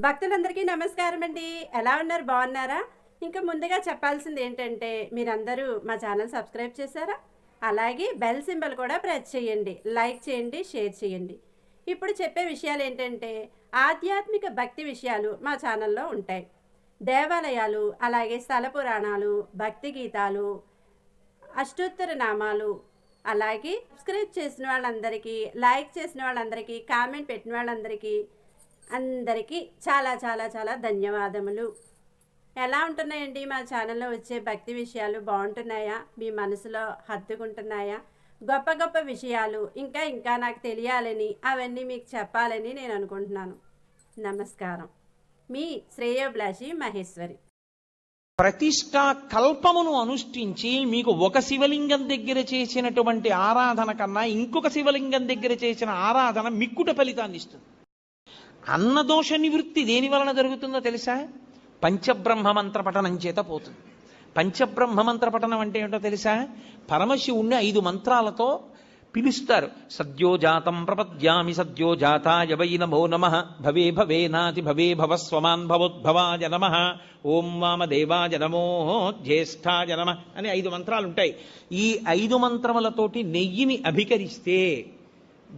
భక్తులందరికీ నమస్కారం అండి. ఎలా ఉన్నారు? బాగున్నారా? ఇంకా ముందుగా చెప్పాల్సింది ఏంటంటే మీరందరూ మా ఛానల్ సబ్స్క్రైబ్ చేశారా? అలాగే బెల్ సింబల్ కూడా ప్రెస్ చేయండి, లైక్ చేయండి, షేర్ చేయండి. ఇప్పుడు చెప్పే విషయాలు ఏంటంటే ఆధ్యాత్మిక భక్తి విషయాలు మా ఛానల్లో ఉంటాయి. దేవాలయాలు, అలాగే స్థల పురాణాలు, భక్తి గీతాలు, అష్టోత్తర నామాలు, అలాగే సబ్స్క్రైబ్ చేసిన వాళ్ళందరికీ, లైక్ చేసిన వాళ్ళందరికీ, కామెంట్ పెట్టిన వాళ్ళందరికీ అందరికీ చాలా చాలా చాలా ధన్యవాదములు. ఎలా ఉంటున్నాయండి మా ఛానల్లో వచ్చే భక్తి విషయాలు? బాగుంటున్నాయా? మీ మనసులో హత్తుకుంటున్నాయా? గొప్ప గొప్ప విషయాలు ఇంకా ఇంకా నాకు తెలియాలని, అవన్నీ మీకు చెప్పాలని నేను అనుకుంటున్నాను. నమస్కారం. మీ శ్రేయోభిలాషి మహేశ్వరి. ప్రతిష్టా కల్పమును అనుష్ఠించి మీకు ఒక శివలింగం దగ్గర చేసినటువంటి ఆరాధన కన్నా ఇంకొక శివలింగం దగ్గర చేసిన ఆరాధన మిక్కుట ఫలితాన్ని ఇస్తుంది. అన్నదోష నివృత్తి దేని వలన జరుగుతుందో తెలుసా? పంచబ్రహ్మ మంత్ర పఠనం చేత పోతుంది. పంచబ్రహ్మ మంత్ర పఠనం అంటే ఏంటో తెలుసా? పరమశివుణ్ణి 5 మంత్రాలతో పిలుస్తారు. సద్యోజాతం ప్రపద్యామి సద్యోజాతాయ వై నమో నమః, భవే భవేనాతి భవే భవస్వమాన్ భవోద్భవాయ నమః, ఓం వామదేవాయ నమో జ్యేష్ఠాయ నమః అని 5 మంత్రాలు ఉంటాయి. ఈ 5 మంత్రములతోటి నెయ్యిని అభికరిస్తే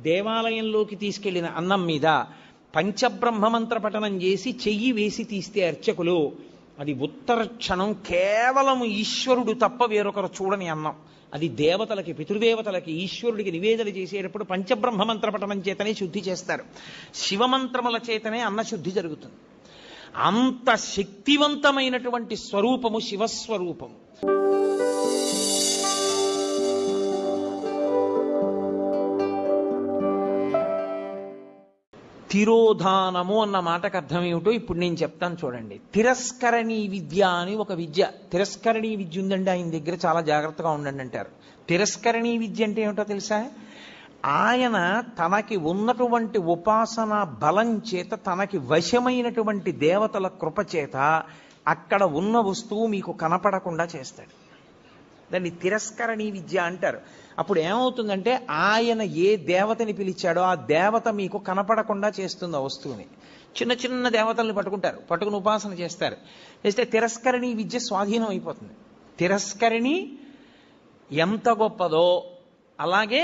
దేవాలయంలోకి తీసుకెళ్లిన అన్నం మీద పంచబ్రహ్మ మంత్ర పఠనం చేసి చెయ్యి వేసి తీస్తే అర్చకులు, అది ఉత్తర క్షణం కేవలం ఈశ్వరుడు తప్ప వేరొకరు చూడని అన్నం. అది దేవతలకి, పితృదేవతలకి, ఈశ్వరుడికి నివేదన చేసేటప్పుడు పంచబ్రహ్మ మంత్ర పఠనం చేతనే శుద్ధి చేస్తారు. శివమంత్రముల చేతనే అన్నశుద్ధి జరుగుతుంది. అంత శక్తివంతమైనటువంటి స్వరూపము శివస్వరూపము. తిరోధానము అన్న మాటకు అర్థం ఏమిటో ఇప్పుడు నేను చెప్తాను చూడండి. తిరస్కరణీ విద్య అని ఒక విద్య. తిరస్కరణీ విద్య ఉందండి ఆయన దగ్గర, చాలా జాగ్రత్తగా ఉండండి అంటారు. తిరస్కరణీ విద్య అంటే ఏమిటో తెలుసా? ఆయన తనకి ఉన్నటువంటి ఉపాసన బలం చేత, తనకి వశమైనటువంటి దేవతల కృప చేత అక్కడ ఉన్న వస్తువు మీకు కనపడకుండా చేస్తాడు. దాన్ని తిరస్కరణీ విద్య అంటారు. అప్పుడు ఏమవుతుందంటే ఆయన ఏ దేవతని పిలిచాడో ఆ దేవత మీకు కనపడకుండా చేస్తుంది ఆ వస్తువుని. చిన్న చిన్న దేవతల్ని పట్టుకుంటారు, పట్టుకుని ఉపాసన చేస్తారు. చేస్తే తిరస్కరణీ విద్య స్వాధీనం అయిపోతుంది. తిరస్కరణి ఎంత గొప్పదో అలాగే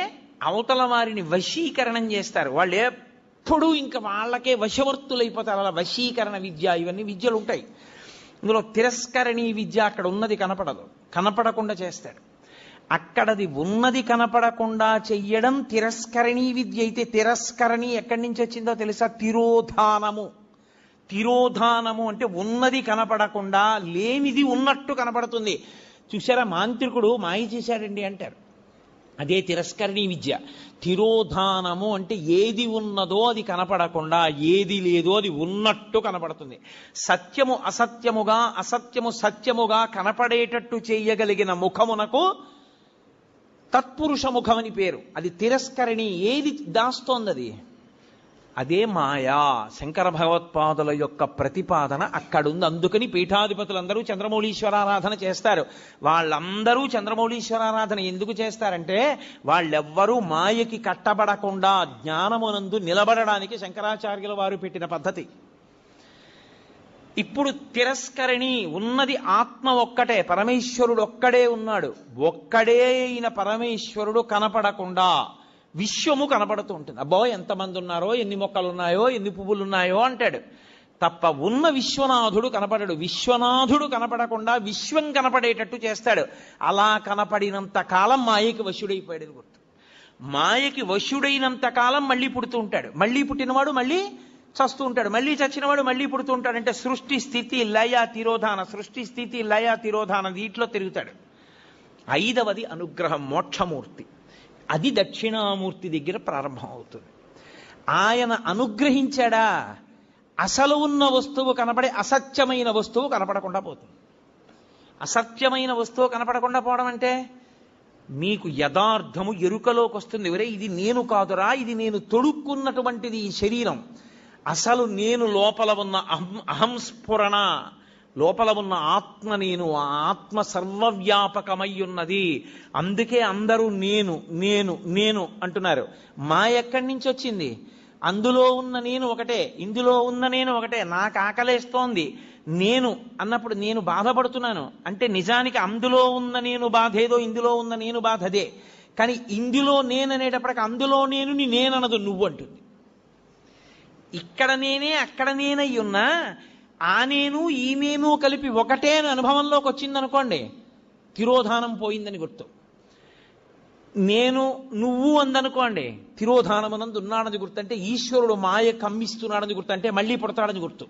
అవతల వారిని వశీకరణం చేస్తారు. వాళ్ళు ఎప్పుడూ ఇంకా వాళ్ళకే వశవర్తులైపోతారు. అలా వశీకరణ విద్య, ఇవన్నీ విద్యలు ఉంటాయి. ఇందులో తిరస్కరణీ విద్య అక్కడ ఉన్నది కనపడదు, కనపడకుండా చేస్తాడు. అక్కడది ఉన్నది కనపడకుండా చెయ్యడం తిరస్కరణీ విద్య అయితే, తిరస్కరణి ఎక్కడి నుంచి వచ్చిందో తెలుసా? తిరోధానము. తిరోధానము అంటే ఉన్నది కనపడకుండా లేనిది ఉన్నట్టు కనపడుతుంది. చూసారా, మాంత్రికుడు మాయ చేశాడండి అంటారు. అదే తిరస్కరణీ విద్య. తిరోధానము అంటే ఏది ఉన్నదో అది కనపడకుండా, ఏది లేదో అది ఉన్నట్టు కనపడుతుంది. సత్యము అసత్యముగా, అసత్యము సత్యముగా కనపడేటట్టు చేయగలిగిన ముఖమునకు తత్పురుష ముఖమని పేరు. అది తిరస్కరణి. ఏది దాస్తోంది అది? అదే మాయా. శంకర భగవత్పాదుల యొక్క ప్రతిపాదన అక్కడుంది. అందుకని పీఠాధిపతులందరూ చంద్రమౌళీశ్వరారాధన చేస్తారు. వాళ్ళందరూ చంద్రమౌళీశ్వరారాధన ఎందుకు చేస్తారంటే వాళ్ళెవ్వరూ మాయకి కట్టబడకుండా జ్ఞానమునందు నిలబడడానికి శంకరాచార్యుల వారు పెట్టిన పద్ధతి. ఇప్పుడు తిరస్కరణి ఉన్నది ఆత్మ ఒక్కటే, పరమేశ్వరుడు ఒక్కడే ఉన్నాడు. ఒక్కడే అయిన పరమేశ్వరుడు కనపడకుండా విశ్వము కనపడుతూ ఉంటుంది. అబ్బో ఎంతమంది ఉన్నారో, ఎన్ని మొక్కలు ఉన్నాయో, ఎన్ని పువ్వులు ఉన్నాయో అంటాడు తప్ప ఉన్న విశ్వనాథుడు కనపడడు. విశ్వనాథుడు కనపడకుండా విశ్వం కనపడేటట్టు చేస్తాడు. అలా కనపడినంత కాలం మాయకి వశుడైపోయాడు గుర్తు. మాయకి వశుడైనంత కాలం మళ్ళీ పుడుతూ ఉంటాడు. మళ్ళీ పుట్టినవాడు మళ్ళీ చస్తూ ఉంటాడు. మళ్ళీ చచ్చినవాడు మళ్ళీ పుడుతూ ఉంటాడు. అంటే సృష్టి స్థితి లయ తిరోధాన, సృష్టి స్థితి లయ తిరోధాన వీటిలో తిరుగుతాడు. 5వది అనుగ్రహం, మోక్షమూర్తి. అది దక్షిణామూర్తి దగ్గర ప్రారంభం అవుతుంది. ఆయన అనుగ్రహించాడా అసలు ఉన్న వస్తువు కనపడే అసత్యమైన వస్తువు కనపడకుండా పోతుంది. అసత్యమైన వస్తువు కనపడకుండా పోవడం అంటే మీకు యథార్థము ఎరుకలోకి వస్తుంది. ఎవరే ఇది నేను కాదురా, ఇది నేను తొడుక్కున్నటువంటిది ఈ శరీరం. అసలు నేను లోపల ఉన్న అహంస్ఫురణ, లోపల ఉన్న ఆత్మ నేను. ఆ ఆత్మ సర్వవ్యాపకమై ఉన్నది. అందుకే అందరూ నేను నేను నేను అంటున్నారు. మాయ ఎక్కడి నుంచి వచ్చింది? అందులో ఉన్న నేను ఒకటే, ఇందులో ఉన్న నేను ఒకటే. నాకు ఆకలేస్తోంది నేను అన్నప్పుడు నేను బాధపడుతున్నాను అంటే నిజానికి అందులో ఉన్న నేను బాధ ఏదో, ఇందులో ఉన్న నేను బాధ అదే. కానీ ఇందులో నేను అనేటప్పటికి అందులో నేననదు, నువ్వు అంటుంది. ఇక్కడ నేనే అక్కడ నేనై ఉన్నా ఆ నేను ఈ నేను కలిపి ఒకటే అని అనుభవంలోకి వచ్చిందనుకోండి, తిరోధానం పోయిందని గుర్తు. నేను నువ్వు అందనుకోండి, తిరోధానమునందు ఉన్నాడని గుర్తు. అంటే ఈశ్వరుడు మాయ కమ్మిస్తున్నాడని గుర్తు, అంటే మళ్ళీ పుడతాడని గుర్తు.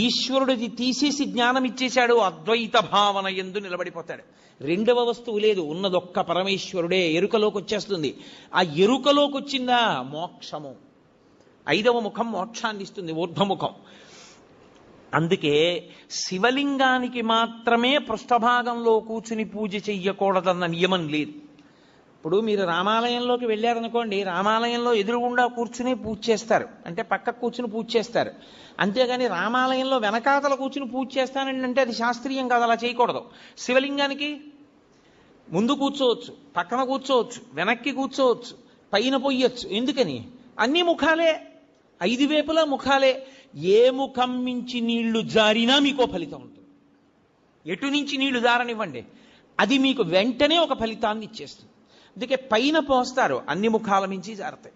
ఈశ్వరుడిది తీసేసి జ్ఞానం ఇచ్చేశాడు, అద్వైత భావన యందు నిలబడిపోతాడు. రెండవ వస్తువు లేదు, ఉన్నదొక్క పరమేశ్వరుడే. ఎరుకలోకి వచ్చేస్తుంది. ఆ ఎరుకలోకి వచ్చిందా మోక్షము. 5వ ముఖం మోక్షాన్ని ఇస్తుంది, ఊర్ధ్వముఖం. అందుకే శివలింగానికి మాత్రమే పృష్ఠభాగంలో కూర్చుని పూజ చెయ్యకూడదన్న నియమం లేదు. ఇప్పుడు మీరు రామాలయంలోకి వెళ్ళారనుకోండి, రామాలయంలో ఎదురుగుండా కూర్చుని పూజ చేస్తారు, అంటే పక్కకు కూర్చుని పూజ చేస్తారు. అంతేగాని రామాలయంలో వెనకాతల కూర్చుని పూజ చేస్తానండి అంటే అది శాస్త్రీయం కాదు, అలా చేయకూడదు. శివలింగానికి ముందు కూర్చోవచ్చు, పక్కన కూర్చోవచ్చు, వెనక్కి కూర్చోవచ్చు, పైన పొయ్యొచ్చు. ఎందుకని? అన్ని ముఖాలే, 5 వైపులా ముఖాలే. ఏ ముఖం నుంచి నీళ్లు జారినా మీకో ఫలితం ఉంటుంది. ఎటు నుంచి నీళ్లు జారనివ్వండి, అది మీకు వెంటనే ఒక ఫలితాన్ని ఇచ్చేస్తుంది. అందుకే పైన పోస్తారు, అన్ని ముఖాల నుంచి జారుతాయి.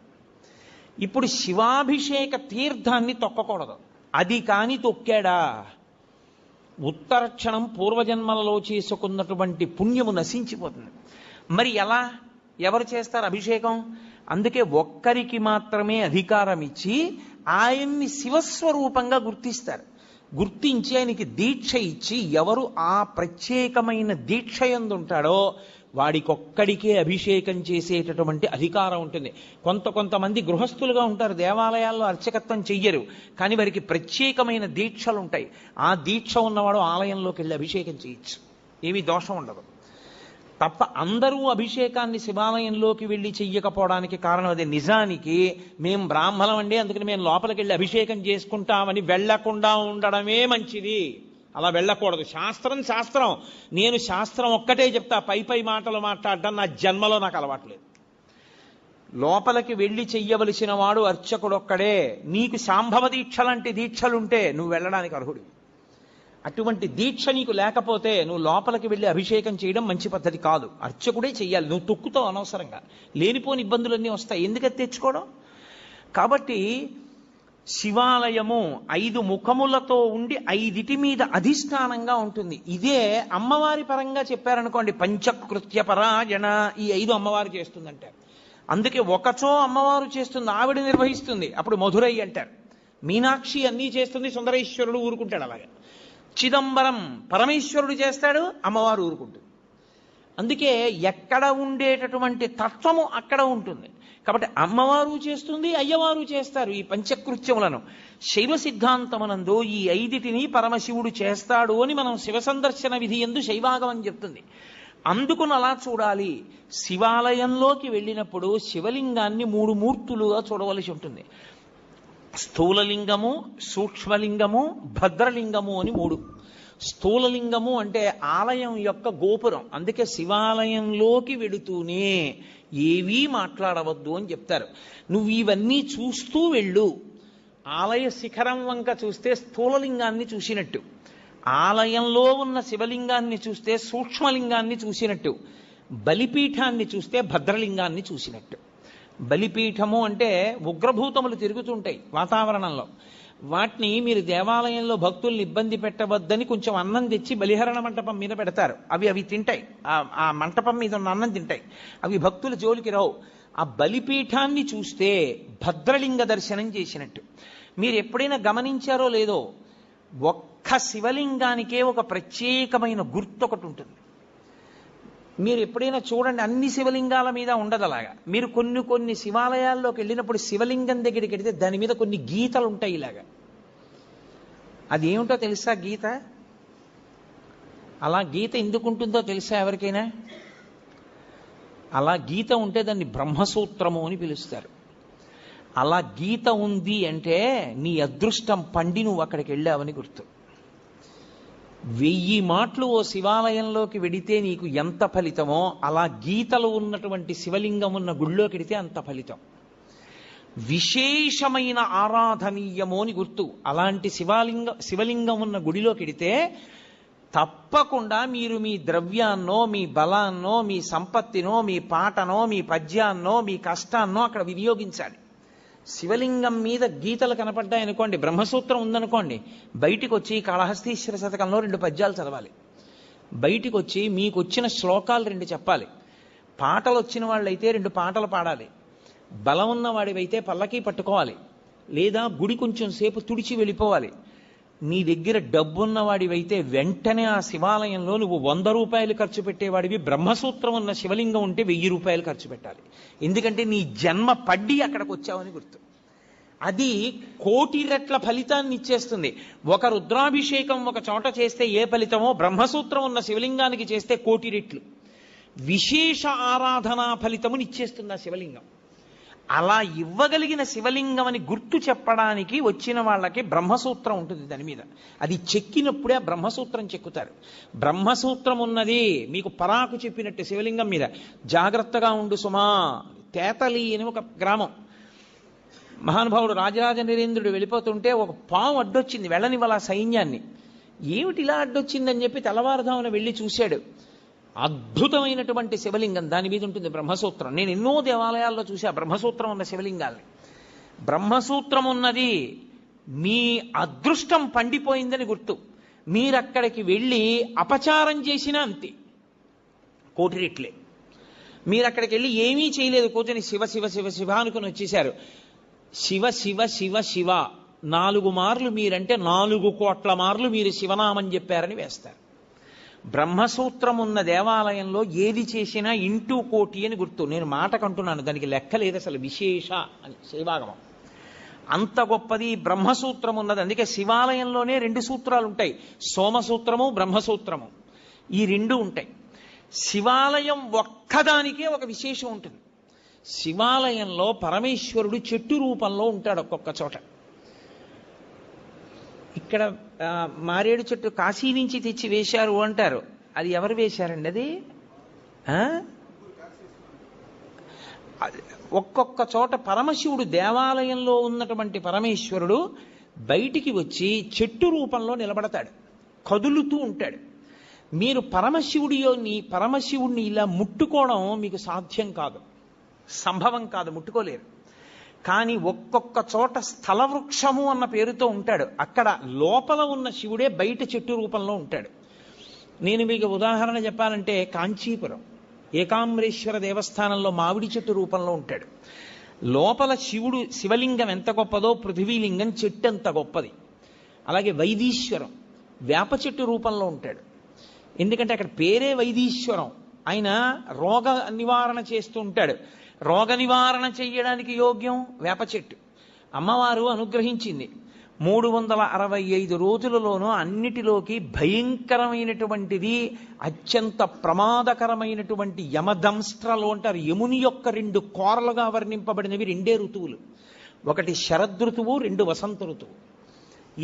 ఇప్పుడు శివాభిషేక తీర్థాన్ని తొక్కకూడదు. అది కాని తొక్కాడా ఉత్తరక్షణం పూర్వజన్మలలో చేసుకున్నటువంటి పుణ్యము నశించిపోతుంది. మరి ఎలా, ఎవరు చేస్తారు అభిషేకం? అందుకే ఒక్కరికి మాత్రమే అధికారం ఇచ్చి ఆయన్ని శివస్వరూపంగా గుర్తిస్తారు. గుర్తించి ఆయనకి దీక్ష ఇచ్చి ఎవరు ఆ ప్రత్యేకమైన దీక్ష యందు ఉంటాడో వాడికొక్కడికే అభిషేకం చేసేటటువంటి అధికారం ఉంటుంది. కొంతమంది గృహస్థులుగా ఉంటారు, దేవాలయాల్లో అర్చకత్వం చెయ్యరు, కానీ వారికి ప్రత్యేకమైన దీక్షలు ఉంటాయి. ఆ దీక్ష ఉన్నవాడు ఆలయంలోకి వెళ్ళి అభిషేకం చేయొచ్చు, ఏమీ దోషం ఉండదు. తప్ప అందరూ అభిషేకాన్ని శివాలయంలోకి వెళ్ళి చెయ్యకపోవడానికి కారణం అదే. నిజానికి మేము బ్రాహ్మణం అండి, అందుకని మేము లోపలికి వెళ్ళి అభిషేకం చేసుకుంటామని వెళ్లకుండా ఉండడమే మంచిది. అలా వెళ్ళకూడదు. శాస్త్రం. నేను శాస్త్రం ఒక్కటే చెప్తా, పై మాటలు మాట్లాడడం నా జన్మలో నాకు అలవాట్లేదు. లోపలికి వెళ్ళి చెయ్యవలసిన వాడు అర్చకుడొక్కడే. నీకు శాంభవ దీక్ష లాంటి దీక్షలుంటే నువ్వు వెళ్ళడానికి అర్హుడు. అటువంటి దీక్ష నీకు లేకపోతే నువ్వు లోపలికి వెళ్ళి అభిషేకం చేయడం మంచి పద్ధతి కాదు. అర్చకుడే చెయ్యాలి. నువ్వు తొక్కుతావు అనవసరంగా, లేనిపోని ఇబ్బందులన్నీ వస్తాయి. ఎందుకని తెచ్చుకోవడం? కాబట్టి శివాలయము 5 ముఖములతో ఉండి 5 మీద అధిష్టానంగా ఉంటుంది. ఇదే అమ్మవారి పరంగా చెప్పారనుకోండి, పంచకృత్య పరాయణ, ఈ 5 అమ్మవారు చేస్తుందంటే. అందుకే ఒకచో అమ్మవారు చేస్తుంది, ఆవిడ నిర్వహిస్తుంది, అప్పుడు మధురై అంటారు. మీనాక్షి అన్నీ చేస్తుంది, సుందరేశ్వరుడు ఊరుకుంటాడు. అలాగే చిదంబరం పరమేశ్వరుడు చేస్తాడు, అమ్మవారు ఊరుకుంటుంది. అందుకే ఎక్కడ ఉండేటటువంటి తత్వము అక్కడ ఉంటుంది. కాబట్టి అమ్మవారు చేస్తుంది, అయ్యవారు చేస్తారు ఈ పంచకృత్యములను. శైవ సిద్ధాంతమునందు ఈ 5 పరమశివుడు చేస్తాడు అని మనం శివ సందర్శన విధి యందు శైవాగమం చెప్తుంది. అందుకుని అలా చూడాలి. శివాలయంలోకి వెళ్ళినప్పుడు శివలింగాన్ని 3 మూర్తులుగా చూడవలసి ఉంటుంది. స్థూలలింగము, సూక్ష్మలింగము, భద్రలింగము అని 3. స్థూలలింగము అంటే ఆలయం యొక్క గోపురం. అందుకే శివాలయంలోకి వెడుతూనే ఏవీ మాట్లాడవద్దు అని చెప్తారు. నువ్వు ఇవన్నీ చూస్తూ వెళ్ళు. ఆలయ శిఖరం వంక చూస్తే స్థూలలింగాన్ని చూసినట్టు, ఆలయంలో ఉన్న శివలింగాన్ని చూస్తే సూక్ష్మలింగాన్ని చూసినట్టు, బలిపీఠాన్ని చూస్తే భద్రలింగాన్ని చూసినట్టు. బలిపీఠము అంటే ఉగ్రభూతములు తిరుగుతుంటాయి వాతావరణంలో. వాటిని మీరు దేవాలయంలో భక్తుల్ని ఇబ్బంది పెట్టవద్దని కొంచెం అన్నం తెచ్చి బలిహరణ మంటపం మీద పెడతారు. అవి తింటాయి, ఆ మంటపం మీద ఉన్న అన్నం తింటాయి. అవి భక్తుల జోలికి రావు. ఆ బలిపీఠాన్ని చూస్తే భద్రలింగ దర్శనం చేసినట్టు. మీరు ఎప్పుడైనా గమనించారో లేదో, ఒక్క శివలింగానికే ఒక ప్రత్యేకమైన గుర్తు ఒకటి ఉంటుంది. మీరు ఎప్పుడైనా చూడండి, అన్ని శివలింగాల మీద ఉండదు అలాగా. మీరు కొన్ని శివాలయాల్లోకి వెళ్ళినప్పుడు శివలింగం దగ్గరికి వెళితే దాని మీద కొన్ని గీతలు ఉంటాయి ఇలాగా. అది ఏమిటో తెలుసా గీత? అలా గీత ఎందుకు ఉంటుందో తెలుసా ఎవరికైనా? అలా గీత ఉంటే దాన్ని బ్రహ్మసూత్రము అని పిలుస్తారు. అలా గీత ఉంది అంటే నీ అదృష్టం పండి నువ్వు అక్కడికి వెళ్ళావని గుర్తు. 1000 మాటలు ఓ శివాలయంలోకి వెడితే నీకు ఎంత ఫలితమో, అలా గీతలు ఉన్నటువంటి శివలింగం ఉన్న గుళ్ళోకి వెడితే అంత ఫలితం. విశేషమైన ఆరాధనీయము అని గుర్తు. అలాంటి శివలింగం ఉన్న గుడిలోకి వెడితే తప్పకుండా మీరు మీ ద్రవ్యాన్నో, మీ బలాన్నో, మీ సంపత్తినో, మీ పాటనో, మీ పద్యాన్నో, మీ కష్టాన్నో అక్కడ వినియోగించాలి. శివలింగం మీద గీతలు కనపడ్డాయనుకోండి, బ్రహ్మసూత్రం ఉందనుకోండి, బయటికి వచ్చి కాళహస్తీశ్వర శతకంలో 2 పద్యాలు చదవాలి. బయటికి వచ్చి మీకు వచ్చిన శ్లోకాలు 2 చెప్పాలి. పాటలు వచ్చిన వాళ్ళైతే 2 పాటలు పాడాలి. బలం ఉన్నవాడివైతే పల్లకి పట్టుకోవాలి, లేదా గుడి కొంచెం సేపు తుడిచి వెళ్ళిపోవాలి. నీ దగ్గర డబ్బున్నవాడివైతే వెంటనే ఆ శివాలయంలో నువ్వు 100 రూపాయలు ఖర్చు పెట్టేవాడివి, బ్రహ్మసూత్రం ఉన్న శివలింగం ఉంటే 1000 రూపాయలు ఖర్చు పెట్టాలి. ఎందుకంటే నీ జన్మ పడ్డి అక్కడికి వచ్చావని గుర్తు. అది 1,000,000 రెట్ల ఫలితాన్ని ఇచ్చేస్తుంది. ఒక రుద్రాభిషేకం ఒక చోట చేస్తే ఏ ఫలితమో, బ్రహ్మసూత్రం ఉన్న శివలింగానికి చేస్తే 1,000,000 రెట్లు విశేష ఆరాధనా ఫలితముని ఇచ్చేస్తుంది ఆ శివలింగం. అలా ఇవ్వగలిగిన శివలింగం అని గుర్తు చెప్పడానికి వచ్చిన వాళ్ళకి బ్రహ్మసూత్రం ఉంటుంది దాని మీద. అది చెక్కినప్పుడే ఆ బ్రహ్మసూత్రం చెక్కుతారు. బ్రహ్మసూత్రం ఉన్నది మీకు పరాకు చెప్పినట్టు శివలింగం మీద. జాగ్రత్తగా ఉండు సుమా. తేతలి అని ఒక గ్రామం. మహానుభావుడు రాజరాజ నరేంద్రుడు వెళ్ళిపోతుంటే ఒక పాము అడ్డొచ్చింది, వెళ్ళనివ్వాల సైన్యాన్ని. ఏమిటి ఇలా అడ్డొచ్చిందని చెప్పి తెల్లవారుదామున వెళ్ళి చూశాడు. అద్భుతమైనటువంటి శివలింగం, దాని మీద ఉంటుంది బ్రహ్మసూత్రం. నేను ఎన్నో దేవాలయాల్లో చూసా బ్రహ్మసూత్రం ఉన్న శివలింగాల్ని. బ్రహ్మసూత్రం ఉన్నది మీ అదృష్టం పండిపోయిందని గుర్తు. మీరక్కడికి వెళ్ళి అపచారం చేసినా అంతే, 1,000,000 రెట్లే. మీరు అక్కడికి వెళ్ళి ఏమీ చేయలేదు, కూర్చొని శివ శివ శివ శివ అనుకుని వచ్చేశారు. శివ శివ శివ శివ 4 మార్లు మీరంటే 4 కోట్ల మార్లు మీరు శివనామం చెప్పారని వేస్తారు. బ్రహ్మసూత్రం ఉన్న దేవాలయంలో ఏది చేసినా 1,000,000,000 అని గుర్తు. నేను మాటకంటున్నాను, దానికి లెక్క లేదు అసలు. విశేష అని శైవాగమం అంత గొప్పది బ్రహ్మసూత్రం ఉన్నది. అందుకే శివాలయంలోనే 2 సూత్రాలు ఉంటాయి, సోమసూత్రము, బ్రహ్మసూత్రము. ఈ 2 ఉంటాయి. శివాలయం ఒక్కదానికే ఒక విశేషం ఉంటుంది. శివాలయంలో పరమేశ్వరుడు చెట్టు రూపంలో ఉంటాడు ఒక్కొక్క చోట. ఇక్కడ మారేడు చెట్టు కాశీ నుంచి తెచ్చి వేశారు అంటారు. అది ఎవరు వేశారండి? అది ఒక్కొక్క చోట పరమశివుడు, దేవాలయంలో ఉన్నటువంటి పరమేశ్వరుడు బయటికి వచ్చి చెట్టు రూపంలో నిలబడతాడు, కదులుతూ ఉంటాడు. మీరు పరమశివుడిని ఇలా ముట్టుకోవడం మీకు సాధ్యం కాదు, సంభవం కాదు, ముట్టుకోలేరు. కానీ ఒక్కొక్క చోట స్థల వృక్షము అన్న పేరుతో ఉంటాడు. అక్కడ లోపల ఉన్న శివుడే బయట చెట్టు రూపంలో ఉంటాడు. నేను మీకు ఉదాహరణ చెప్పాలంటే, కాంచీపురం ఏకాంబరేశ్వర దేవస్థానంలో మామిడి చెట్టు రూపంలో ఉంటాడు. లోపల శివలింగం ఎంత గొప్పదో పృథివీలింగం చెట్టు ఎంత గొప్పది. అలాగే వైదీశ్వరం వేప చెట్టు రూపంలో ఉంటాడు. ఎందుకంటే అక్కడ పేరే వైదీశ్వరం. ఆయన రోగ నివారణ చేస్తూ ఉంటాడు. రోగ నివారణ చెయ్యడానికి యోగ్యం వేప చెట్టు. అమ్మవారు అనుగ్రహించింది. 365 రోజులలోనూ అన్నిటిలోకి భయంకరమైనటువంటిది, అత్యంత ప్రమాదకరమైనటువంటి యమదంస్ట్రలు అంటారు. యముని యొక్క 2 కోరలుగా వర్ణింపబడినవి 2 ఋతువులు. ఒకటి శరదృతువు, 2 వసంత ఋతువు.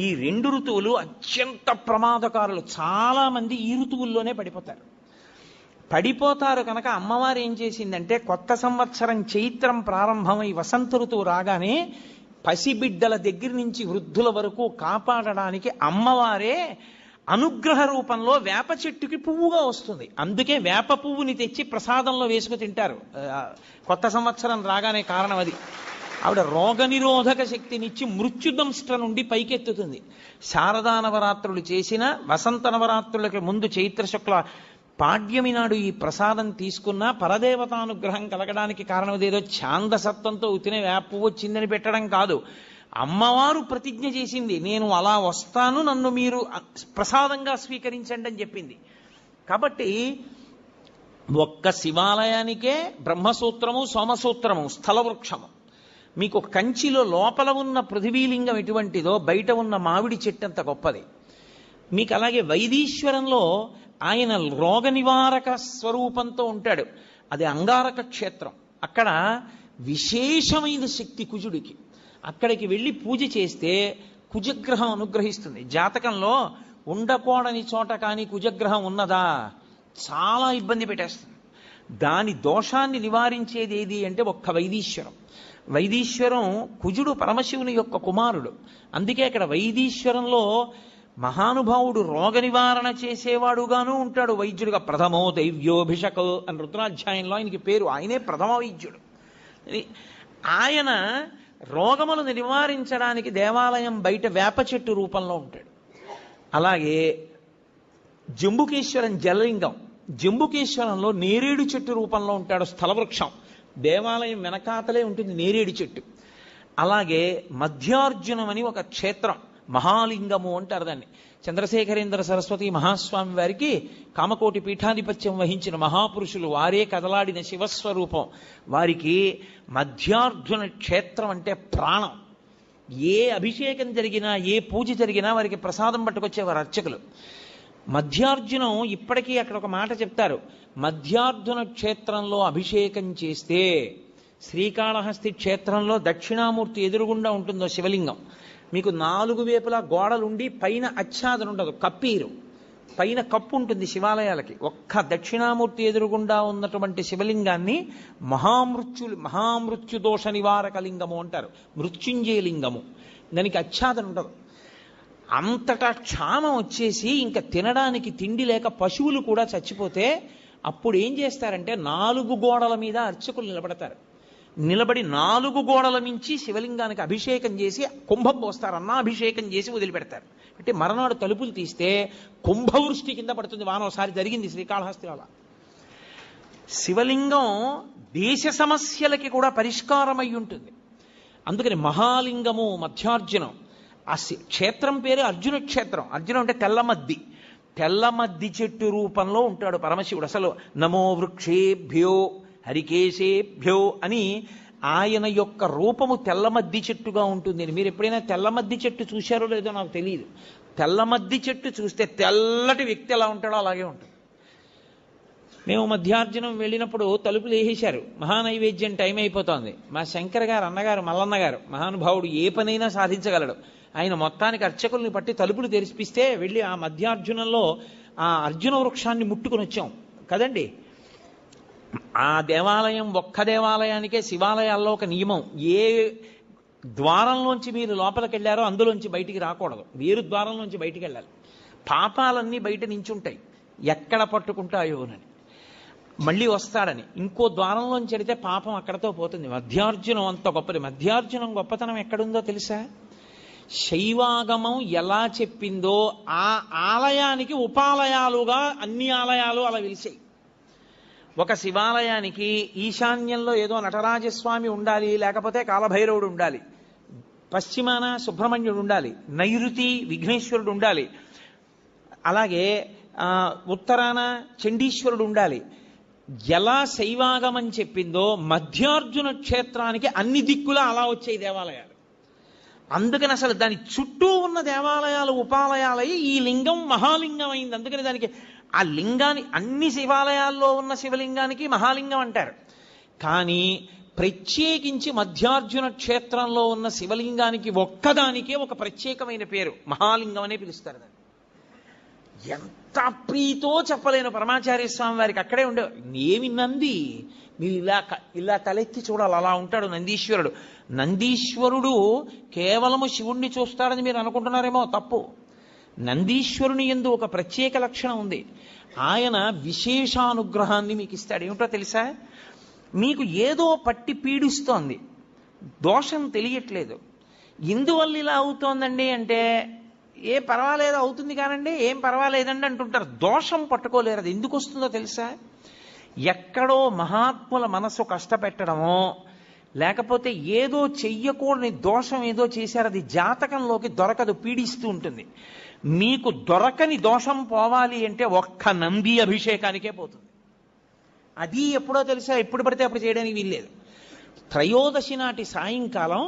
ఈ 2 ఋతువులు అత్యంత ప్రమాదకారులు. చాలా మంది ఈ ఋతువుల్లోనే పడిపోతారు కనుక అమ్మవారు ఏం చేసిందంటే, కొత్త సంవత్సరం చైత్రం ప్రారంభమై వసంత ఋతువు రాగానే పసిబిడ్డల దగ్గర నుంచి వృద్ధుల వరకు కాపాడడానికి అమ్మవారే అనుగ్రహ రూపంలో వేప చెట్టుకి పువ్వుగా వస్తుంది. అందుకే వేప పువ్వుని తెచ్చి ప్రసాదంలో వేసుకు తింటారు కొత్త సంవత్సరం రాగానే. కారణం అది. ఆవిడ రోగనిరోధక శక్తినిచ్చి మృత్యుదంష్ట్ర నుండి పైకెత్తుతుంది. శారదా నవరాత్రులు చేసిన, వసంత నవరాత్రులకు ముందు చైత్ర శుక్ల పాడ్యమి నాడు ఈ ప్రసాదం తీసుకున్నా పరదేవతానుగ్రహం కలగడానికి కారణం అదేదో ఛాందసత్వంతో ఉతినే వేప వచ్చిందని పెట్టడం కాదు. అమ్మవారు ప్రతిజ్ఞ చేసింది, నేను అలా వస్తాను, నన్ను మీరు ప్రసాదంగా స్వీకరించండి అని చెప్పింది. కాబట్టి ఒక్క శివాలయానికే బ్రహ్మసూత్రము, సోమసూత్రము, స్థల వృక్షము. మీకు కంచిలో లోపల ఉన్న పృథివీలింగం ఎటువంటిదో బయట ఉన్న మామిడి చెట్టు అంత గొప్పది. మీకు అలాగే వైదీశ్వరంలో ఆయన రోగ నివారక స్వరూపంతో ఉంటాడు. అది అంగారక క్షేత్రం. అక్కడ విశేషమైన శక్తి కుజుడికి. అక్కడికి వెళ్ళి పూజ చేస్తే కుజగ్రహం అనుగ్రహిస్తుంది. జాతకంలో ఉండకూడని చోట కానీ కుజగ్రహం ఉన్నదా చాలా ఇబ్బంది పెట్టేస్తుంది. దాని దోషాన్ని నివారించేది ఏది అంటే ఒక్క వైదీశ్వరం. వైదీశ్వరం కుజుడు పరమశివుని యొక్క కుమారుడు. అందుకే ఇక్కడ వైదీశ్వరంలో మహానుభావుడు రోగ నివారణ చేసేవాడుగాను ఉంటాడు, వైద్యుడిగా. ప్రథమో దైవ్యోభిషక్ అని రుద్రాధ్యాయంలో ఆయనకి పేరు. ఆయనే ప్రథమ వైద్యుడు. ఆయన రోగములను నివారించడానికి దేవాలయం బయట వేప చెట్టు రూపంలో ఉంటాడు. అలాగే జంబుకేశ్వరం జలలింగం, జంబుకేశ్వరంలో నేరేడు చెట్టు రూపంలో ఉంటాడు, స్థలవృక్షం. దేవాలయం వెనకాతలే ఉంటుంది నేరేడు చెట్టు. అలాగే మధ్యార్జునం అని ఒక క్షేత్రం, మహాలింగము అంటారు దాన్ని. చంద్రశేఖరేంద్ర సరస్వతి మహాస్వామి వారికి కామకోటి పీఠాధిపత్యం వహించిన మహాపురుషులు, వారే కదలాడిన శివస్వరూపం. వారికి మధ్యార్జున క్షేత్రం అంటే ప్రాణం. ఏ అభిషేకం జరిగినా, ఏ పూజ జరిగినా వారికి ప్రసాదం పట్టుకొచ్చేవారు అర్చకులు. మధ్యార్జునం ఇప్పటికీ అక్కడ ఒక మాట చెప్తారు, మధ్యార్జున క్షేత్రంలో అభిషేకం చేస్తే, శ్రీకాళహస్తి క్షేత్రంలో దక్షిణామూర్తి ఎదురుగుండా ఉంటుందో శివలింగం, మీకు 4 వైపులా గోడలుండి పైన ఆచ్ఛాదన ఉండదు, కప్పీరు, పైన కప్పు ఉంటుంది శివాలయాలకి. ఒక్క దక్షిణామూర్తి ఎదురుగుండా ఉన్నటువంటి శివలింగాన్ని మహామృత్యు దోష నివారక లింగము అంటారు, మృత్యుంజయ లింగము. దానికి ఆచ్ఛాదన ఉండదు. అంతటా క్షామం వచ్చేసి ఇంకా తినడానికి తిండి లేక పశువులు కూడా చచ్చిపోతే అప్పుడు ఏం చేస్తారంటే 4 గోడల మీద అర్చకులు నిలబడతారు. నిలబడి 4 గోడల మించి శివలింగానికి అభిషేకం చేసి కుంభం పోస్తారు, అన్నాభిషేకం చేసి వదిలిపెడతారు. అంటే మరనాడు తలుపులు తీస్తే కుంభవృష్టి కింద పడుతుంది. వానోసారి జరిగింది శ్రీకాళహస్తిలో. శివలింగం దేశ సమస్యలకి కూడా పరిష్కారం అయి ఉంటుంది. అందుకని మహాలింగము మధ్యార్జునం. ఆ క్షేత్రం పేరు అర్జున క్షేత్రం. అర్జునం అంటే తెల్లమద్ది, తెల్లమద్ది చెట్టు రూపంలో ఉంటాడు పరమశివుడు. అసలు నమో వృక్షేభ్యో హరికేశేభ్యో అని ఆయన యొక్క రూపము తెల్లమద్ది చెట్టుగా ఉంటుంది. మీరు ఎప్పుడైనా తెల్లమద్ది చెట్టు చూశారో లేదో నాకు తెలియదు. తెల్లమద్ది చెట్టు చూస్తే తెల్లటి వ్యక్తి ఎలా ఉంటాడో అలాగే ఉంటుంది. మేము మధ్యార్జునం వెళ్ళినప్పుడు తలుపులు వేసేశారు, మహానైవేద్యం టైం అయిపోతోంది. మా శంకర్ గారు అన్నగారు మల్లన్న గారు మహానుభావుడు, ఏ పనైనా సాధించగలడు. ఆయన మొత్తానికి అర్చకుల్ని పట్టి తలుపులు తెరిపిస్తే వెళ్ళి ఆ మధ్యార్జునంలో ఆ అర్జున వృక్షాన్ని ముట్టుకుని వచ్చాం కదండి. ఆ దేవాలయం ఒక్క దేవాలయానికే శివాలయాల్లో ఒక నియమం, ఏ ద్వారంలోంచి మీరు లోపలికి వెళ్ళారో అందులోంచి బయటికి రాకూడదు, వేరు ద్వారంలోంచి బయటికి వెళ్ళాలి. పాపాలన్నీ బయట నించుంటాయి, ఎక్కడ పట్టుకుంటాయోనని, మళ్ళీ వస్తాడని. ఇంకో ద్వారంలోంచి వెళితే పాపం అక్కడతో పోతుంది. మధ్యార్జునం అంత గొప్పది. మధ్యార్జునం గొప్పతనం ఎక్కడుందో తెలుసా? శైవాగమం ఎలా చెప్పిందో ఆ ఆలయానికి ఉపాలయాలుగా అన్ని ఆలయాలు అలా వెలిసాయి. ఒక శివాలయానికి ఈశాన్యంలో ఏదో నటరాజస్వామి ఉండాలి, లేకపోతే కాలభైరవుడు ఉండాలి, పశ్చిమాన సుబ్రహ్మణ్యుడు ఉండాలి, నైరుతి విఘ్నేశ్వరుడు ఉండాలి, అలాగే ఉత్తరాన చండీశ్వరుడు ఉండాలి. ఎలా శైవాగమం చెప్పిందో మధ్యార్జున క్షేత్రానికి అన్ని దిక్కులా అలా వచ్చాయి దేవాలయాలు. అందుకని అసలు దాని చుట్టూ ఉన్న దేవాలయాలు ఉపాలయాలయ్యి ఈ లింగం మహాలింగం అయింది. అందుకని దానికి ఆ లింగాన్ని, అన్ని శివాలయాల్లో ఉన్న శివలింగానికి మహాలింగం అంటారు. కానీ ప్రత్యేకించి మధ్యార్జున క్షేత్రంలో ఉన్న శివలింగానికి ఒక్కదానికే ఒక ప్రత్యేకమైన పేరు, మహాలింగం అనే పిలుస్తారు దాన్ని. ఎంత ప్రీతో చెప్పలేను పరమాచార్య స్వామి వారికి. అక్కడే ఉండే ఏమి నంది, మీరు ఇలా తలెత్తి చూడాలి, అలా ఉంటాడు నందీశ్వరుడు. నందీశ్వరుడు కేవలము శివుణ్ణి చూస్తాడని మీరు అనుకుంటున్నారేమో, తప్పు. నందీశ్వరుని యందు ఒక ప్రత్యేక లక్షణం ఉంది. ఆయన విశేషానుగ్రహాన్ని మీకు ఇస్తాడు. ఏమిటో తెలుసా? మీకు ఏదో పట్టి పీడిస్తోంది, దోషం తెలియట్లేదు. ఎందువల్ల ఇలా అవుతోందండి అంటే, ఏ పర్వాలేదు అవుతుంది కానండి, ఏం పర్వాలేదండి అంటుంటారు. దోషం పట్టుకోలేరు. అది ఎందుకు వస్తుందో తెలుసా? ఎక్కడో మహాత్ముల మనసు కష్టపెట్టడమో, లేకపోతే ఏదో చెయ్యకూడని దోషం ఏదో చేశారు, అది జాతకంలోకి దొరకదు, పీడిస్తూ ఉంటుంది. మీకు దొరకని దోషం పోవాలి అంటే ఒక్క నంది అభిషేకానికే పోతుంది. అది ఎప్పుడో తెలుసా? ఎప్పుడు పడితే అప్పుడు చేయడానికి వీల్లేదు. త్రయోదశి నాటి సాయంకాలం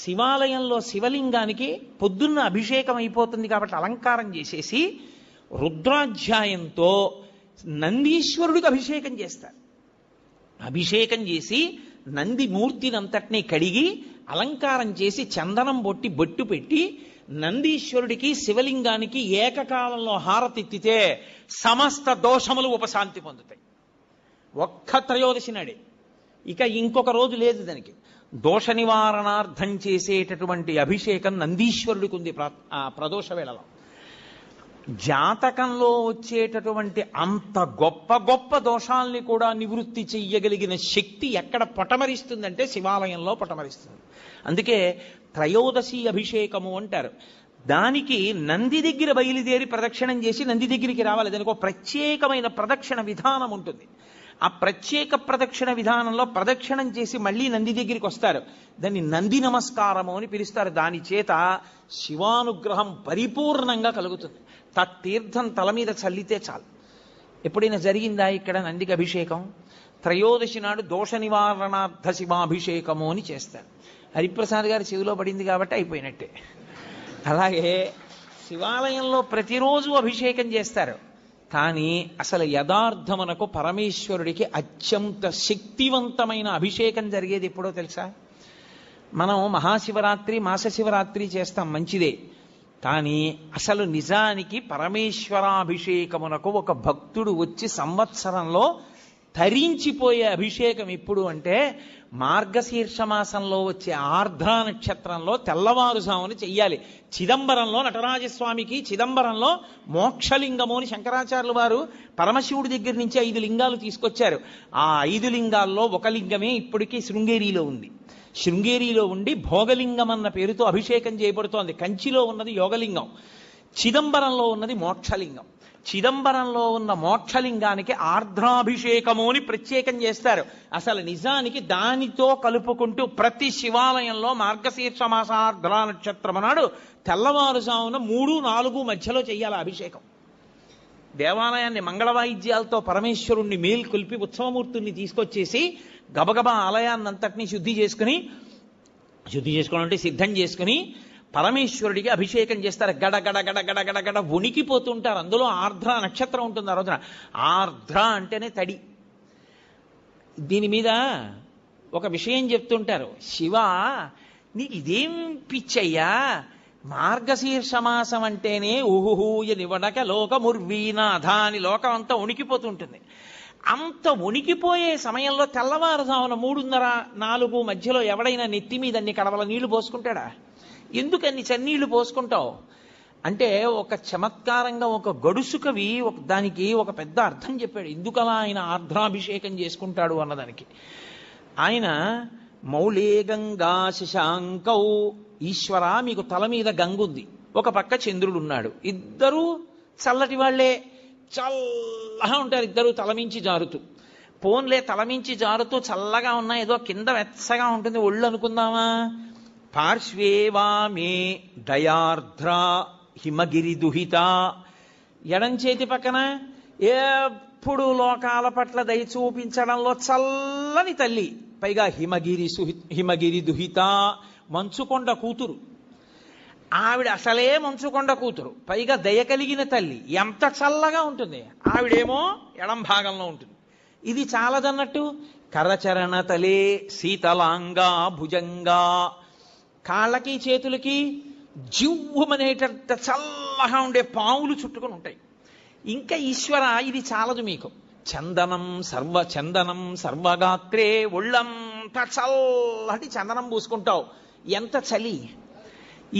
శివాలయంలో శివలింగానికి పొద్దున్న అభిషేకం అయిపోతుంది కాబట్టి అలంకారం చేసేసి రుద్రాధ్యాయంతో నందీశ్వరుడికి అభిషేకం చేస్తారు. అభిషేకం చేసి నంది మూర్తినంతటినీ కడిగి అలంకారం చేసి చందనం బొట్టు పెట్టి నందీశ్వరుడికి శివలింగానికి ఏకకాలంలో హారతిత్తితే సమస్త దోషములు ఉపశాంతి పొందుతాయి. ఒక్క త్రయోదశి నాడే, ఇక ఇంకొక రోజు లేదు దానికి. దోష నివారణార్థం చేసేటటువంటి అభిషేకం నందీశ్వరుడికి ఉంది ప్రదోష వేళలో. జాతకంలో వచ్చేటటువంటి అంత గొప్ప గొప్ప దోషాల్ని కూడా నివృత్తి చెయ్యగలిగిన శక్తి ఎక్కడ పొటమరిస్తుందంటే శివాలయంలో పొటమరిస్తుంది. అందుకే త్రయోదశి అభిషేకము అంటారు. దానికి నంది దగ్గర బయలుదేరి ప్రదక్షిణం చేసి నంది దగ్గరికి రావాలి. దానికి ఒక ప్రత్యేకమైన ప్రదక్షిణ విధానం ఉంటుంది. ఆ ప్రత్యేక ప్రదక్షిణ విధానంలో ప్రదక్షిణం చేసి మళ్ళీ నంది దగ్గరికి వస్తారు. దాన్ని నంది నమస్కారము అని పిలుస్తారు. దాని చేత శివానుగ్రహం పరిపూర్ణంగా కలుగుతుంది. తత్తీర్థం తల మీద చల్లితే చాలు. ఎప్పుడైనా జరిగిందా ఇక్కడ నందికి అభిషేకం? త్రయోదశి నాడు దోష నివారణార్థ శివాభిషేకము అని చేస్తారు. హరిప్రసాద్ గారి చెవిలో పడింది కాబట్టి అయిపోయినట్టే. అలాగే శివాలయంలో ప్రతిరోజు అభిషేకం చేస్తారు. కానీ అసలు యథార్థమునకు పరమేశ్వరుడికి అత్యంత శక్తివంతమైన అభిషేకం జరిగేది ఎప్పుడో తెలుసా? మనం మహాశివరాత్రి మాస శివరాత్రి చేస్తాం, మంచిదే. కానీ అసలు నిజానికి పరమేశ్వరాభిషేకమునకు ఒక భక్తుడు వచ్చి సంవత్సరంలో తరించిపోయే అభిషేకం ఎప్పుడు అంటే మార్గశీర్ష మాసంలో వచ్చే ఆర్ద్రా నక్షత్రంలో తెల్లవారుజామున చెయ్యాలి. చిదంబరంలో నటరాజస్వామికి చిదంబరంలో మోక్షలింగము అని శంకరాచార్యులు వారు పరమశివుడి దగ్గర నుంచి 5 లింగాలు తీసుకొచ్చారు. ఆ 5 లింగాల్లో ఒక లింగమే ఇప్పటికీ శృంగేరిలో ఉంది. శృంగేరిలో ఉండి భోగలింగం అన్న పేరుతో అభిషేకం చేయబడుతోంది. కంచిలో ఉన్నది యోగలింగం, చిదంబరంలో ఉన్నది మోక్షలింగం. చిదంబరంలో ఉన్న మోక్షలింగానికి ఆర్ద్రాభిషేకము అని ప్రత్యేకం చేస్తారు. అసలు నిజానికి దానితో కలుపుకుంటూ ప్రతి శివాలయంలో మార్గశీర్ష మాస ఆర్ద్రా నక్షత్రం నాడు తెల్లవారుజామున 3-4 మధ్యలో చెయ్యాలి అభిషేకం. దేవాలయాన్ని మంగళవాయిద్యాలతో పరమేశ్వరుణ్ణి మేల్కొల్పి ఉత్సవమూర్తుల్ని తీసుకొచ్చేసి గబగబా ఆలయాన్నంతటినీ శుద్ధి చేసుకోవడం అంటే సిద్ధం చేసుకుని పరమేశ్వరుడికి అభిషేకం చేస్తారు. గడ గడ గడ గడ గడ గడ వణికిపోతుంటారు. అందులో ఆర్ద్ర నక్షత్రం ఉంటుంది ఆ రోజున. ఆర్ద్ర అంటేనే తడి. దీని మీద ఒక విషయం చెప్తుంటారు. శివ, నీకు ఇదేం పిచ్చయ్యా, మార్గశీర్ష మాసం అంటేనే ఊహూయ నివడక లోకముర్వీనాథ అని లోకం అంతా వణికిపోతుంటుంది. అంత వణికిపోయే సమయంలో తెల్లవారుజామున 3:30-4 మధ్యలో ఎవడైనా నెత్తి మీద అన్ని కడవల నీళ్లు పోసుకుంటాడా? ఎందుకన్ని చన్నీళ్లు పోసుకుంటావు అంటే ఒక చమత్కారంగా ఒక గడుసు కవి దానికి ఒక పెద్ద అర్థం చెప్పాడు. ఎందుకలా ఆయన ఆర్ద్రాభిషేకం చేసుకుంటాడు అన్నదానికి. ఆయన మౌళే గంగా శశాంకౌ, ఈశ్వర మీకు తల మీద గంగుంది, ఒక పక్క చంద్రుడున్నాడు, ఇద్దరూ చల్లటి వాళ్లే, చల్లగా ఉంటారు ఇద్దరు తలమించి జారుతూ. పోన్లే తలమించి జారుతూ చల్లగా ఉన్నా ఏదో కింద వెచ్చగా ఉంటుంది ఒళ్ళు అనుకుందామా. పార్శ్వేవామే దయార్ద్ర హిమగిరి దుహిత, ఎడం చేతి పక్కన ఎప్పుడు లోకాల పట్ల దయ చూపించడంలో చల్లని తల్లి, పైగా హిమగిరి దుహిత మంచుకొండ కూతురు. ఆవిడ అసలే మంచుకొండ కూతురు, పైగా దయ కలిగిన తల్లి. ఎంత చల్లగా ఉంటుంది. ఆవిడేమో ఎడం భాగంలో ఉంటుంది. ఇది చాలదన్నట్టు కరచరణ తలే శీతలాంగా భుజంగా, కాళ్ళకి చేతులకి జివ్వమనేటంత చల్లగా ఉండే పావులు చుట్టుకొని ఉంటాయి. ఇంకా ఈశ్వర ఇది చాలదు మీకు, చందనం సర్వగాత్రే, ఒళ్ళంతా చల్లటి చందనం పూసుకుంటావు. ఎంత చలి.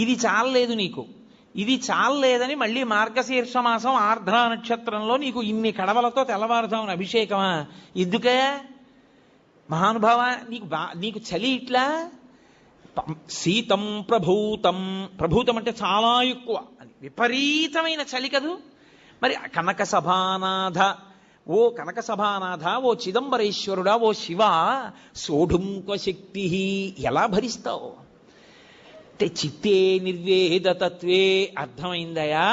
ఇది చాలలేదు నీకు. ఇది చాలలేదని మళ్ళీ మార్గశీర్ష మాసం ఆర్ద్రా నక్షత్రంలో నీకు ఇన్ని కడవలతో తెల్లవారుజామున అభిషేకమా? ఎందుకే మహానుభావ, నీకు చలి ఇట్లా. శీతం ప్రభూతం అంటే చాలా ఎక్కువ, అది విపరీతమైన చలి కదూ. మరి కనక సభానాథ, ఓ చిదంబరేశ్వరుడా, ఓ శివ, సోఢుంక శక్తి ఎలా భరిస్తావు అంటే చిత్తే నిర్వేదతత్వే. అర్థమైందయా?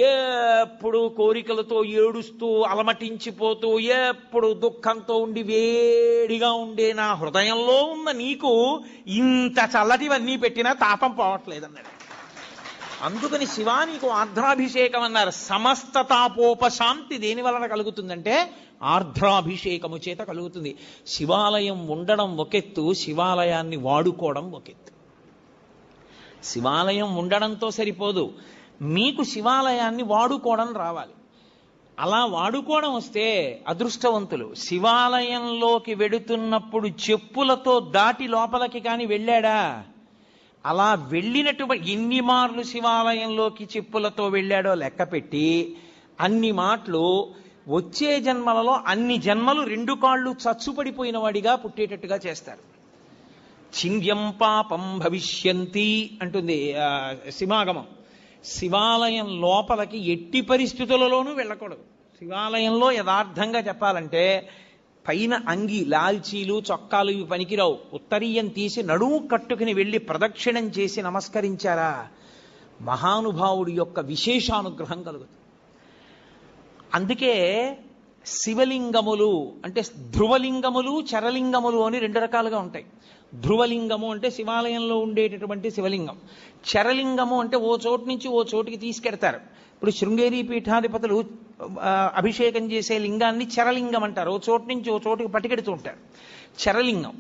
ఎప్పుడు కోరికలతో ఏడుస్తూ అలమటించిపోతూ ఎప్పుడు దుఃఖంతో ఉండి వేడిగా ఉండే నా హృదయంలో ఉన్న నీకు ఇంత చల్లటివన్నీ పెట్టినా తాపం పోవట్లేదన్నాడు. అందుకని శివా నీకు ఆర్ద్రాభిషేకం అన్నారు. సమస్త తాపోపశాంతి దేని వలన కలుగుతుందంటే ఆర్ద్రాభిషేకము చేత కలుగుతుంది. శివాలయం ఉండడం ఒకెత్తు, శివాలయాన్ని వాడుకోవడం ఒకెత్తు. శివాలయం ఉండడంతో సరిపోదు, మీకు శివాలయాన్ని వాడుకోవడం రావాలి. అలా వాడుకోవడం వస్తే అదృష్టవంతులు. శివాలయంలోకి వెడుతున్నప్పుడు చెప్పులతో దాటి లోపలికి కాని వెళ్ళాడా? అలా వెళ్ళినటువంటి ఎన్ని మార్లు శివాలయంలోకి చెప్పులతో వెళ్ళాడో లెక్క పెట్టి అన్ని మాటలు వచ్చే జన్మలలో అన్ని జన్మలు 2 కాళ్ళు చచ్చుపడిపోయిన వాడిగా పుట్టేటట్టుగా చేస్తారు. చింద్యం పాపం భవిష్యంతి అంటుంది శివాగమం. శివాలయం లోపలికి ఎట్టి పరిస్థితులలోనూ వెళ్ళకూడదు. శివాలయంలో యథార్థంగా చెప్పాలంటే పైన అంగి, లాల్చీలు, చొక్కాలు ఇవి పనికిరావు. ఉత్తరీయం తీసి నడుము కట్టుకుని వెళ్ళి ప్రదక్షిణం చేసి నమస్కరించారా మహానుభావుడి యొక్క విశేషానుగ్రహం కలుగుతుంది. అందుకే శివలింగములు అంటే ధ్రువలింగములు, చరలింగములు అని 2 రకాలుగా ఉంటాయి. ధ్రువలింగము అంటే శివాలయంలో ఉండేటటువంటి శివలింగం. చరలింగము అంటే ఓ చోటు నుంచి ఓ చోటుకి తీసుకెడతారు. ఇప్పుడు శృంగేరి పీఠాధిపతులు అభిషేకం చేసే లింగాన్ని చరలింగం అంటారు. ఓ చోటు నుంచి ఓ చోటుకి పట్టుకెడుతూ ఉంటారు, చరలింగం.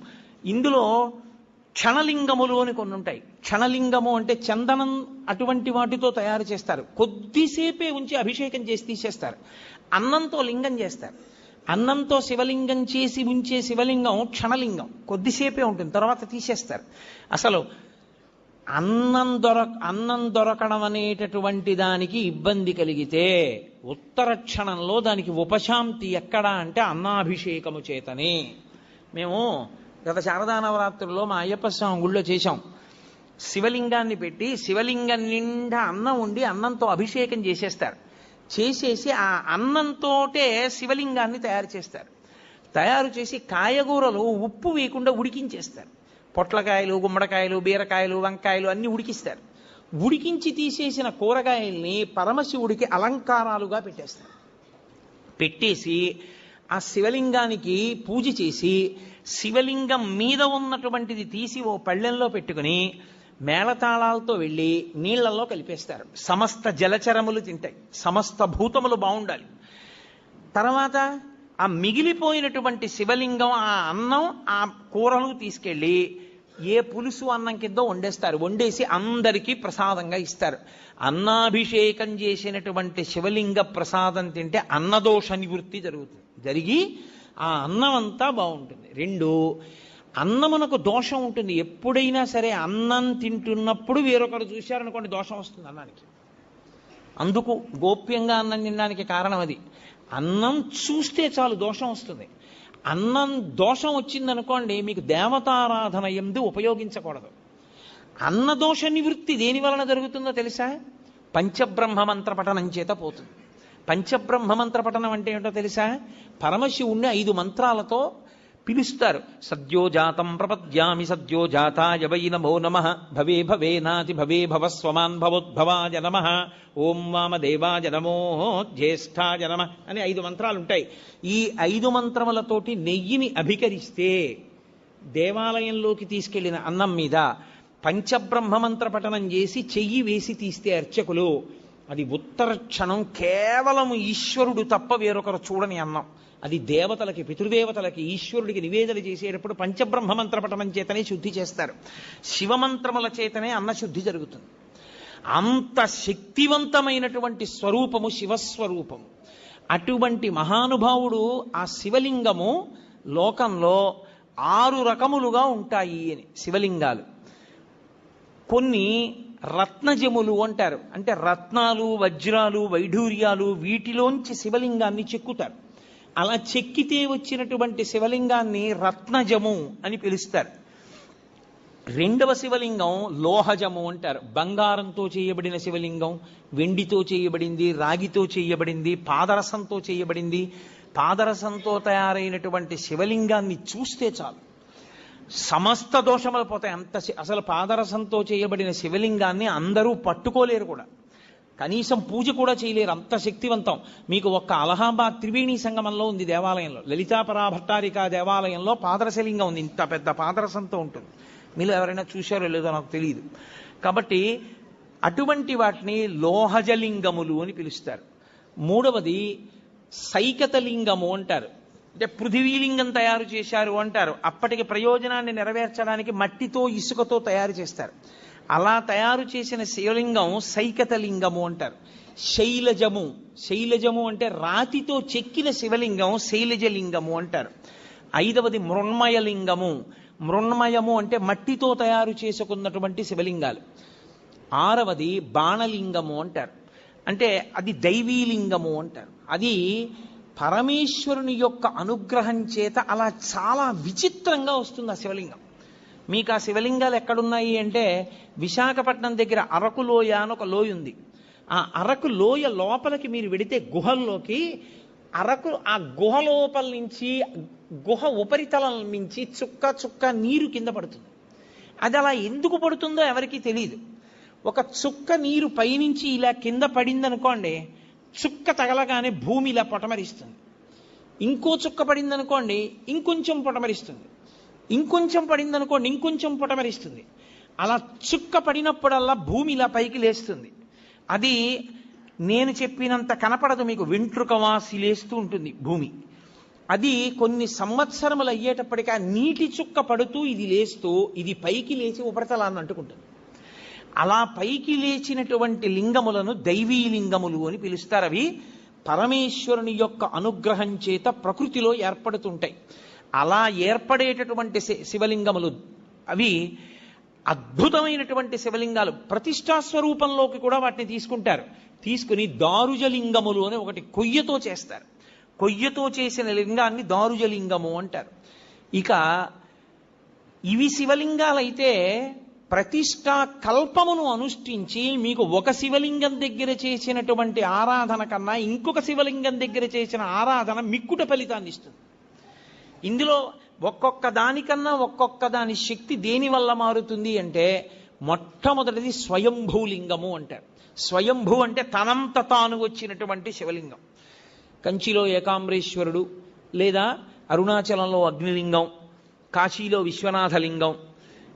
ఇందులో క్షణలింగములు అని కొన్ని ఉంటాయి. క్షణలింగము అంటే చందనం అటువంటి వాటితో తయారు చేస్తారు. కొద్దిసేపే ఉంచి అభిషేకం చేసి తీసేస్తారు. అన్నంతో లింగం చేస్తారు. అన్నంతో శివలింగం చేసి ఉంచే శివలింగం క్షణలింగం, కొద్దిసేపే ఉంటుంది, తర్వాత తీసేస్తారు. అసలు అన్నం దొరకడం అనేటటువంటి దానికి ఇబ్బంది కలిగితే ఉత్తర క్షణంలో దానికి ఉపశాంతి ఎక్కడా అంటే అన్నాభిషేకము చేతనే. మేము గత శారదా నవరాత్రుల్లో మా అయ్యప్ప స్వామి గుళ్ళో చేశాం. శివలింగాన్ని పెట్టి శివలింగం నిండా అన్నం ఉండి అన్నంతో అభిషేకం చేసేస్తారు. చేసేసి ఆ అన్నంతోటే శివలింగాన్ని తయారు చేస్తారు. తయారు చేసి కాయగూరలు ఉప్పు వేయకుండా ఉడికించేస్తారు. పొట్లకాయలు, గుమ్మడికాయలు, బీరకాయలు, వంకాయలు అన్ని ఉడికిస్తారు. ఉడికించి తీసేసిన కూరగాయల్ని పరమశివుడికి అలంకారాలుగా పెట్టేస్తారు. పెట్టేసి ఆ శివలింగానికి పూజ చేసి శివలింగం మీద ఉన్నటువంటిది తీసి ఓ పళ్ళెంలో పెట్టుకుని మేళతాళాలతో వెళ్ళి నీళ్లలో కలిపేస్తారు. సమస్త జలచరములు తింటాయి, సమస్త భూతములు బాగుండాలి. తర్వాత ఆ మిగిలిపోయినటువంటి శివలింగం, ఆ అన్నం, ఆ కూరలు తీసుకెళ్ళి ఏ పులుసు అన్నం కిందో వండేస్తారు. వండేసి అందరికీ ప్రసాదంగా ఇస్తారు. అన్నాభిషేకం చేసినటువంటి శివలింగ ప్రసాదం తింటే అన్నదోష నివృత్తి జరుగుతుంది. జరిగి ఆ అన్నం అంతా బాగుంటుంది. 2, అన్నమునకు దోషం ఉంటుంది. ఎప్పుడైనా సరే అన్నం తింటున్నప్పుడు వేరొకరు చూశారనుకోండి దోషం వస్తుంది అన్నానికి. అందుకు గోప్యంగా అన్నం తినడానికి కారణం అది. అన్నం చూస్తే చాలు దోషం వస్తుంది. అన్నం దోషం వచ్చిందనుకోండి మీకు దేవతారాధన యందు ఉపయోగించకూడదు. అన్నదోష నివృత్తి దేని వలన జరుగుతుందో తెలుసా? పంచబ్రహ్మ మంత్ర పఠనం చేత పోతుంది. పంచబ్రహ్మ మంత్ర పఠనం అంటే ఏంటో తెలుసా? పరమశివుణ్ణి 5 మంత్రాలతో పిలుస్తారు. సద్యోజాతం ప్రపద్యామి సద్యోజాతాయ వై నమో నమః భవే భవేనాతి భవే భవస్వమాన్ భవోద్భవాయ నమః ఓం వామదేవాయ నమో జ్యేష్ఠాయ నమః అని 5 మంత్రాలు ఉంటాయి. ఈ 5 మంత్రములతోటి నెయ్యిని అభికరిస్తే దేవాలయంలోకి తీసుకెళ్లిన అన్నం మీద పంచబ్రహ్మ మంత్ర పఠనం చేసి చెయ్యి వేసి తీస్తే అర్చకులు, అది ఉత్తర క్షణం కేవలం ఈశ్వరుడు తప్ప వేరొకరు చూడని అన్నం. అది దేవతలకి, పితృదేవతలకి, ఈశ్వరుడికి నివేదన చేసేటప్పుడు పంచబ్రహ్మ మంత్ర పఠనం చేతనే శుద్ధి చేస్తారు. శివమంత్రముల చేతనే అన్నశుద్ధి జరుగుతుంది. అంత శక్తివంతమైనటువంటి స్వరూపము శివస్వరూపము. అటువంటి మహానుభావుడు ఆ శివలింగము లోకంలో 6 రకములుగా ఉంటాయి అని. శివలింగాలు కొన్ని రత్నజములు అంటారు. అంటే రత్నాలు, వజ్రాలు, వైఢూర్యాలు వీటిలోంచి శివలింగాన్ని చెక్కుతారు. అలా చెక్కితే వచ్చినటువంటి శివలింగాన్ని రత్నజము అని పిలుస్తారు. 2వ శివలింగం లోహజము అంటారు. బంగారంతో చేయబడిన శివలింగం, వెండితో చేయబడింది, రాగితో చేయబడింది, పాదరసంతో చేయబడింది. పాదరసంతో తయారైనటువంటి శివలింగాన్ని చూస్తే చాలు సమస్త దోషములు పోతాయి. అసలు పాదరసంతో చేయబడిన శివలింగాన్ని అందరూ పట్టుకోలేరు కూడా, కనీసం పూజ కూడా చేయలేరు, అంత శక్తివంతం. మీకు ఒక్క అలహాబాద్ త్రివేణి సంగమంలో ఉంది దేవాలయంలో, లలితాపరా భట్టారికా దేవాలయంలో పాదరసలింగం ఉంది. ఇంత పెద్ద పాదరసంతో ఉంటుంది. మీరు ఎవరైనా చూశారో లేదో నాకు తెలియదు. కాబట్టి అటువంటి వాటిని లోహజలింగములు అని పిలుస్తారు. 3వది సైకతలింగము అంటారు. అంటే పృథివీలింగం తయారు చేశారు అంటారు. అప్పటికి ప్రయోజనాన్ని నెరవేర్చడానికి మట్టితో, ఇసుకతో తయారు చేస్తారు. అలా తయారు చేసిన శివలింగం సైకతలింగము అంటారు. శైలజము శైలజము అంటే రాతితో చెక్కిన శివలింగం శైలజలింగము అంటారు. 5వది మృణ్మయలింగము. మృణ్మయము అంటే మట్టితో తయారు చేసుకున్నటువంటి శివలింగాలు. 6వది బాణలింగము అంటారు. అంటే అది దైవీలింగము అంటారు. అది పరమేశ్వరుని యొక్క అనుగ్రహం చేత అలా చాలా విచిత్రంగా వస్తుంది ఆ శివలింగం. మీకు ఆ శివలింగాలు ఎక్కడున్నాయి అంటే విశాఖపట్నం దగ్గర అరకు లోయ అని ఒక లోయ ఉంది. ఆ అరకు లోయ లోపలికి మీరు వెడితే గుహల్లోకి అరకు ఆ గుహ లోపల నుంచి గుహ ఉపరితలం నుంచి చుక్క చుక్క నీరు కింద పడుతుంది. అది అలా ఎందుకు పడుతుందో ఎవరికీ తెలియదు. ఒక చుక్క నీరు పైనుంచి ఇలా కింద పడిందనుకోండి, చుక్క తగలగానే భూమి ఇలా పొటమరిస్తుంది. ఇంకో చుక్క పడిందనుకోండి ఇంకొంచెం పొటమరిస్తుంది. ఇంకొంచెం పడిందనుకోండి ఇంకొంచెం పొటమరిస్తుంది. అలా చుక్క పడినప్పుడల్లా భూమి ఇలా పైకి లేస్తుంది. అది నేను చెప్పినంత కనపడదు మీకు, వెంట్రుక వాసి లేస్తూ ఉంటుంది భూమి. అది కొన్ని సంవత్సరములు అయ్యేటప్పటికీ ఆ నీటి చుక్క పడుతూ ఇది లేస్తూ ఇది పైకి లేచి ఉపరితలాన్ని అంటుకుంటుంది. అలా పైకి లేచినటువంటి లింగములను దైవీ లింగములు అని పిలుస్తారు. అవి పరమేశ్వరుని యొక్క అనుగ్రహం చేత ప్రకృతిలో ఏర్పడుతుంటాయి. అలా ఏర్పడేటటువంటి శివలింగములు అవి అద్భుతమైనటువంటి శివలింగాలు. ప్రతిష్టా స్వరూపంలోకి కూడా వాటిని తీసుకుంటారు. తీసుకుని దారుజలింగములు అని ఒకటి కొయ్యతో చేస్తారు. కొయ్యతో చేసిన లింగాన్ని దారుజలింగము అంటారు. ఇక ఇవి శివలింగాలైతే ప్రతిష్టా కల్పమును అనుష్ఠించి మీకు ఒక శివలింగం దగ్గర చేసినటువంటి ఆరాధన కన్నా ఇంకొక శివలింగం దగ్గర చేసిన ఆరాధన మిక్కుట ఫలితాన్ని ఇస్తుంది. ఇందులో ఒక్కొక్క దానికన్నా ఒక్కొక్క దాని శక్తి దేని వల్ల మారుతుంది అంటే మొట్టమొదటిది స్వయంభూలింగము అంటారు. స్వయంభూ అంటే తనంత తాను వచ్చినటువంటి శివలింగం. కంచిలో ఏకాంబరేశ్వరుడు, లేదా అరుణాచలంలో అగ్నిలింగం, కాశీలో విశ్వనాథలింగం,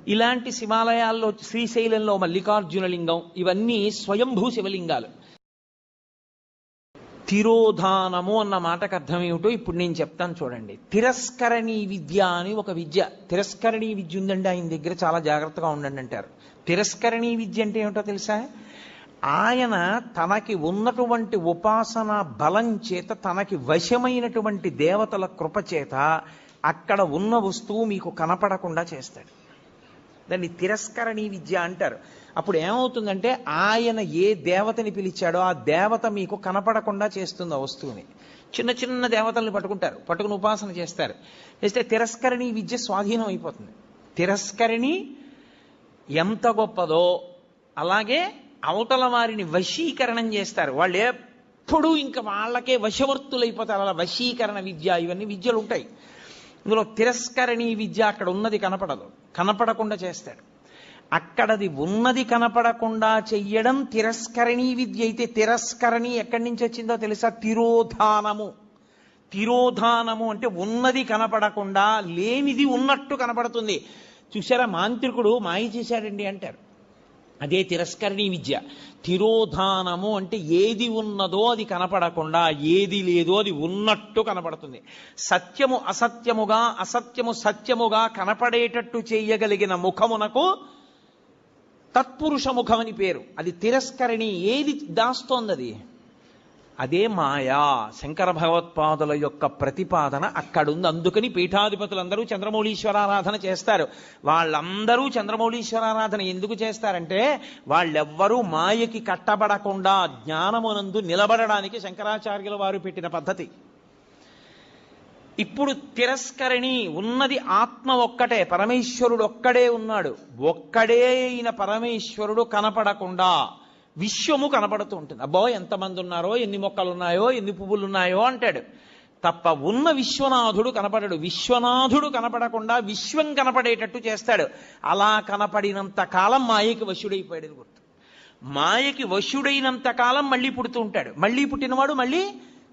ఇలాంటి శివాలయాల్లో శ్రీశైలంలో మల్లికార్జునలింగం, ఇవన్నీ స్వయంభూ శివలింగాలు. తిరోధానము అన్న మాటకు అర్థం ఏమిటో ఇప్పుడు నేను చెప్తాను చూడండి. తిరస్కరణీ విద్య అని ఒక విద్య. తిరస్కరణీ విద్య ఉందండి ఆయన దగ్గర, చాలా జాగ్రత్తగా ఉండండి అంటారు. తిరస్కరణీ విద్య అంటే ఏమిటో తెలుసా? ఆయన తనకి ఉన్నటువంటి ఉపాసన బలం చేత, తనకి వశమైనటువంటి దేవతల కృప చేత అక్కడ ఉన్న వస్తువు మీకు కనపడకుండా చేస్తాడు. దాన్ని తిరస్కరణీ విద్య అంటారు. అప్పుడు ఏమవుతుందంటే ఆయన ఏ దేవతని పిలిచాడో ఆ దేవత మీకు కనపడకుండా చేస్తుంది ఆ వస్తువుని. చిన్న చిన్న దేవతల్ని పట్టుకుని ఉపాసన చేస్తారు. చేస్తే తిరస్కరణీ విద్య స్వాధీనం అయిపోతుంది. తిరస్కరణి ఎంత గొప్పదో అలాగే అవతల వారిని వశీకరణం చేస్తారు. వాళ్ళు ఎప్పుడూ ఇంకా వాళ్ళకే వశవర్తులైపోతారు. అలా వశీకరణ విద్య, ఇవన్నీ విద్యలు ఉంటాయి. ఇందులో తిరస్కరణీ విద్య అక్కడ ఉన్నది కనపడదు, కనపడకుండా చేస్తాడు. అక్కడది ఉన్నది కనపడకుండా చెయ్యడం తిరస్కరణీ విద్య అయితే, తిరస్కరణి ఎక్కడి నుంచి వచ్చిందో తెలుసా? తిరోధానము. తిరోధానము అంటే ఉన్నది కనపడకుండా లేనిది ఉన్నట్టు కనపడుతుంది. చూసారా, మాంత్రికుడు మాయ చేశాడండి అంటారు. అదే తిరస్కరణీ విద్య. తిరోధానము అంటే ఏది ఉన్నదో అది కనపడకుండా, ఏది లేదో అది ఉన్నట్టు కనపడుతుంది. సత్యము అసత్యముగా, అసత్యము సత్యముగా కనపడేటట్టు చేయగలిగిన ముఖమునకు తత్పురుష ముఖమని పేరు. అది తిరస్కరణి. ఏది దాస్తోంది అది? అదే మాయా. శంకర భగవత్పాదుల యొక్క ప్రతిపాదన అక్కడుంది. అందుకని పీఠాధిపతులందరూ చంద్రమౌళీశ్వరారాధన చేస్తారు. వాళ్ళందరూ చంద్రమౌళీశ్వరారాధన ఎందుకు చేస్తారంటే వాళ్ళెవ్వరూ మాయకి కట్టబడకుండా జ్ఞానమునందు నిలబడడానికి శంకరాచార్యుల వారు పెట్టిన పద్ధతి. ఇప్పుడు తిరస్కరణి ఉన్నది ఆత్మ ఒక్కటే, పరమేశ్వరుడు ఒక్కడే ఉన్నాడు. ఒక్కడే అయిన పరమేశ్వరుడు కనపడకుండా విశ్వము కనపడుతూ ఉంటుంది. అబ్బో ఎంతమంది ఉన్నారో, ఎన్ని మొక్కలు ఉన్నాయో, ఎన్ని పువ్వులు ఉన్నాయో అంటాడు తప్ప ఉన్న విశ్వనాథుడు కనపడడు. విశ్వనాథుడు కనపడకుండా విశ్వం కనపడేటట్టు చేస్తాడు. అలా కనపడినంత కాలం మాయకి వశుడైపోయాడు గుర్తు. మాయకి వశుడైనంత కాలం మళ్ళీ పుడుతూ ఉంటాడు. మళ్ళీ పుట్టినవాడు మళ్ళీ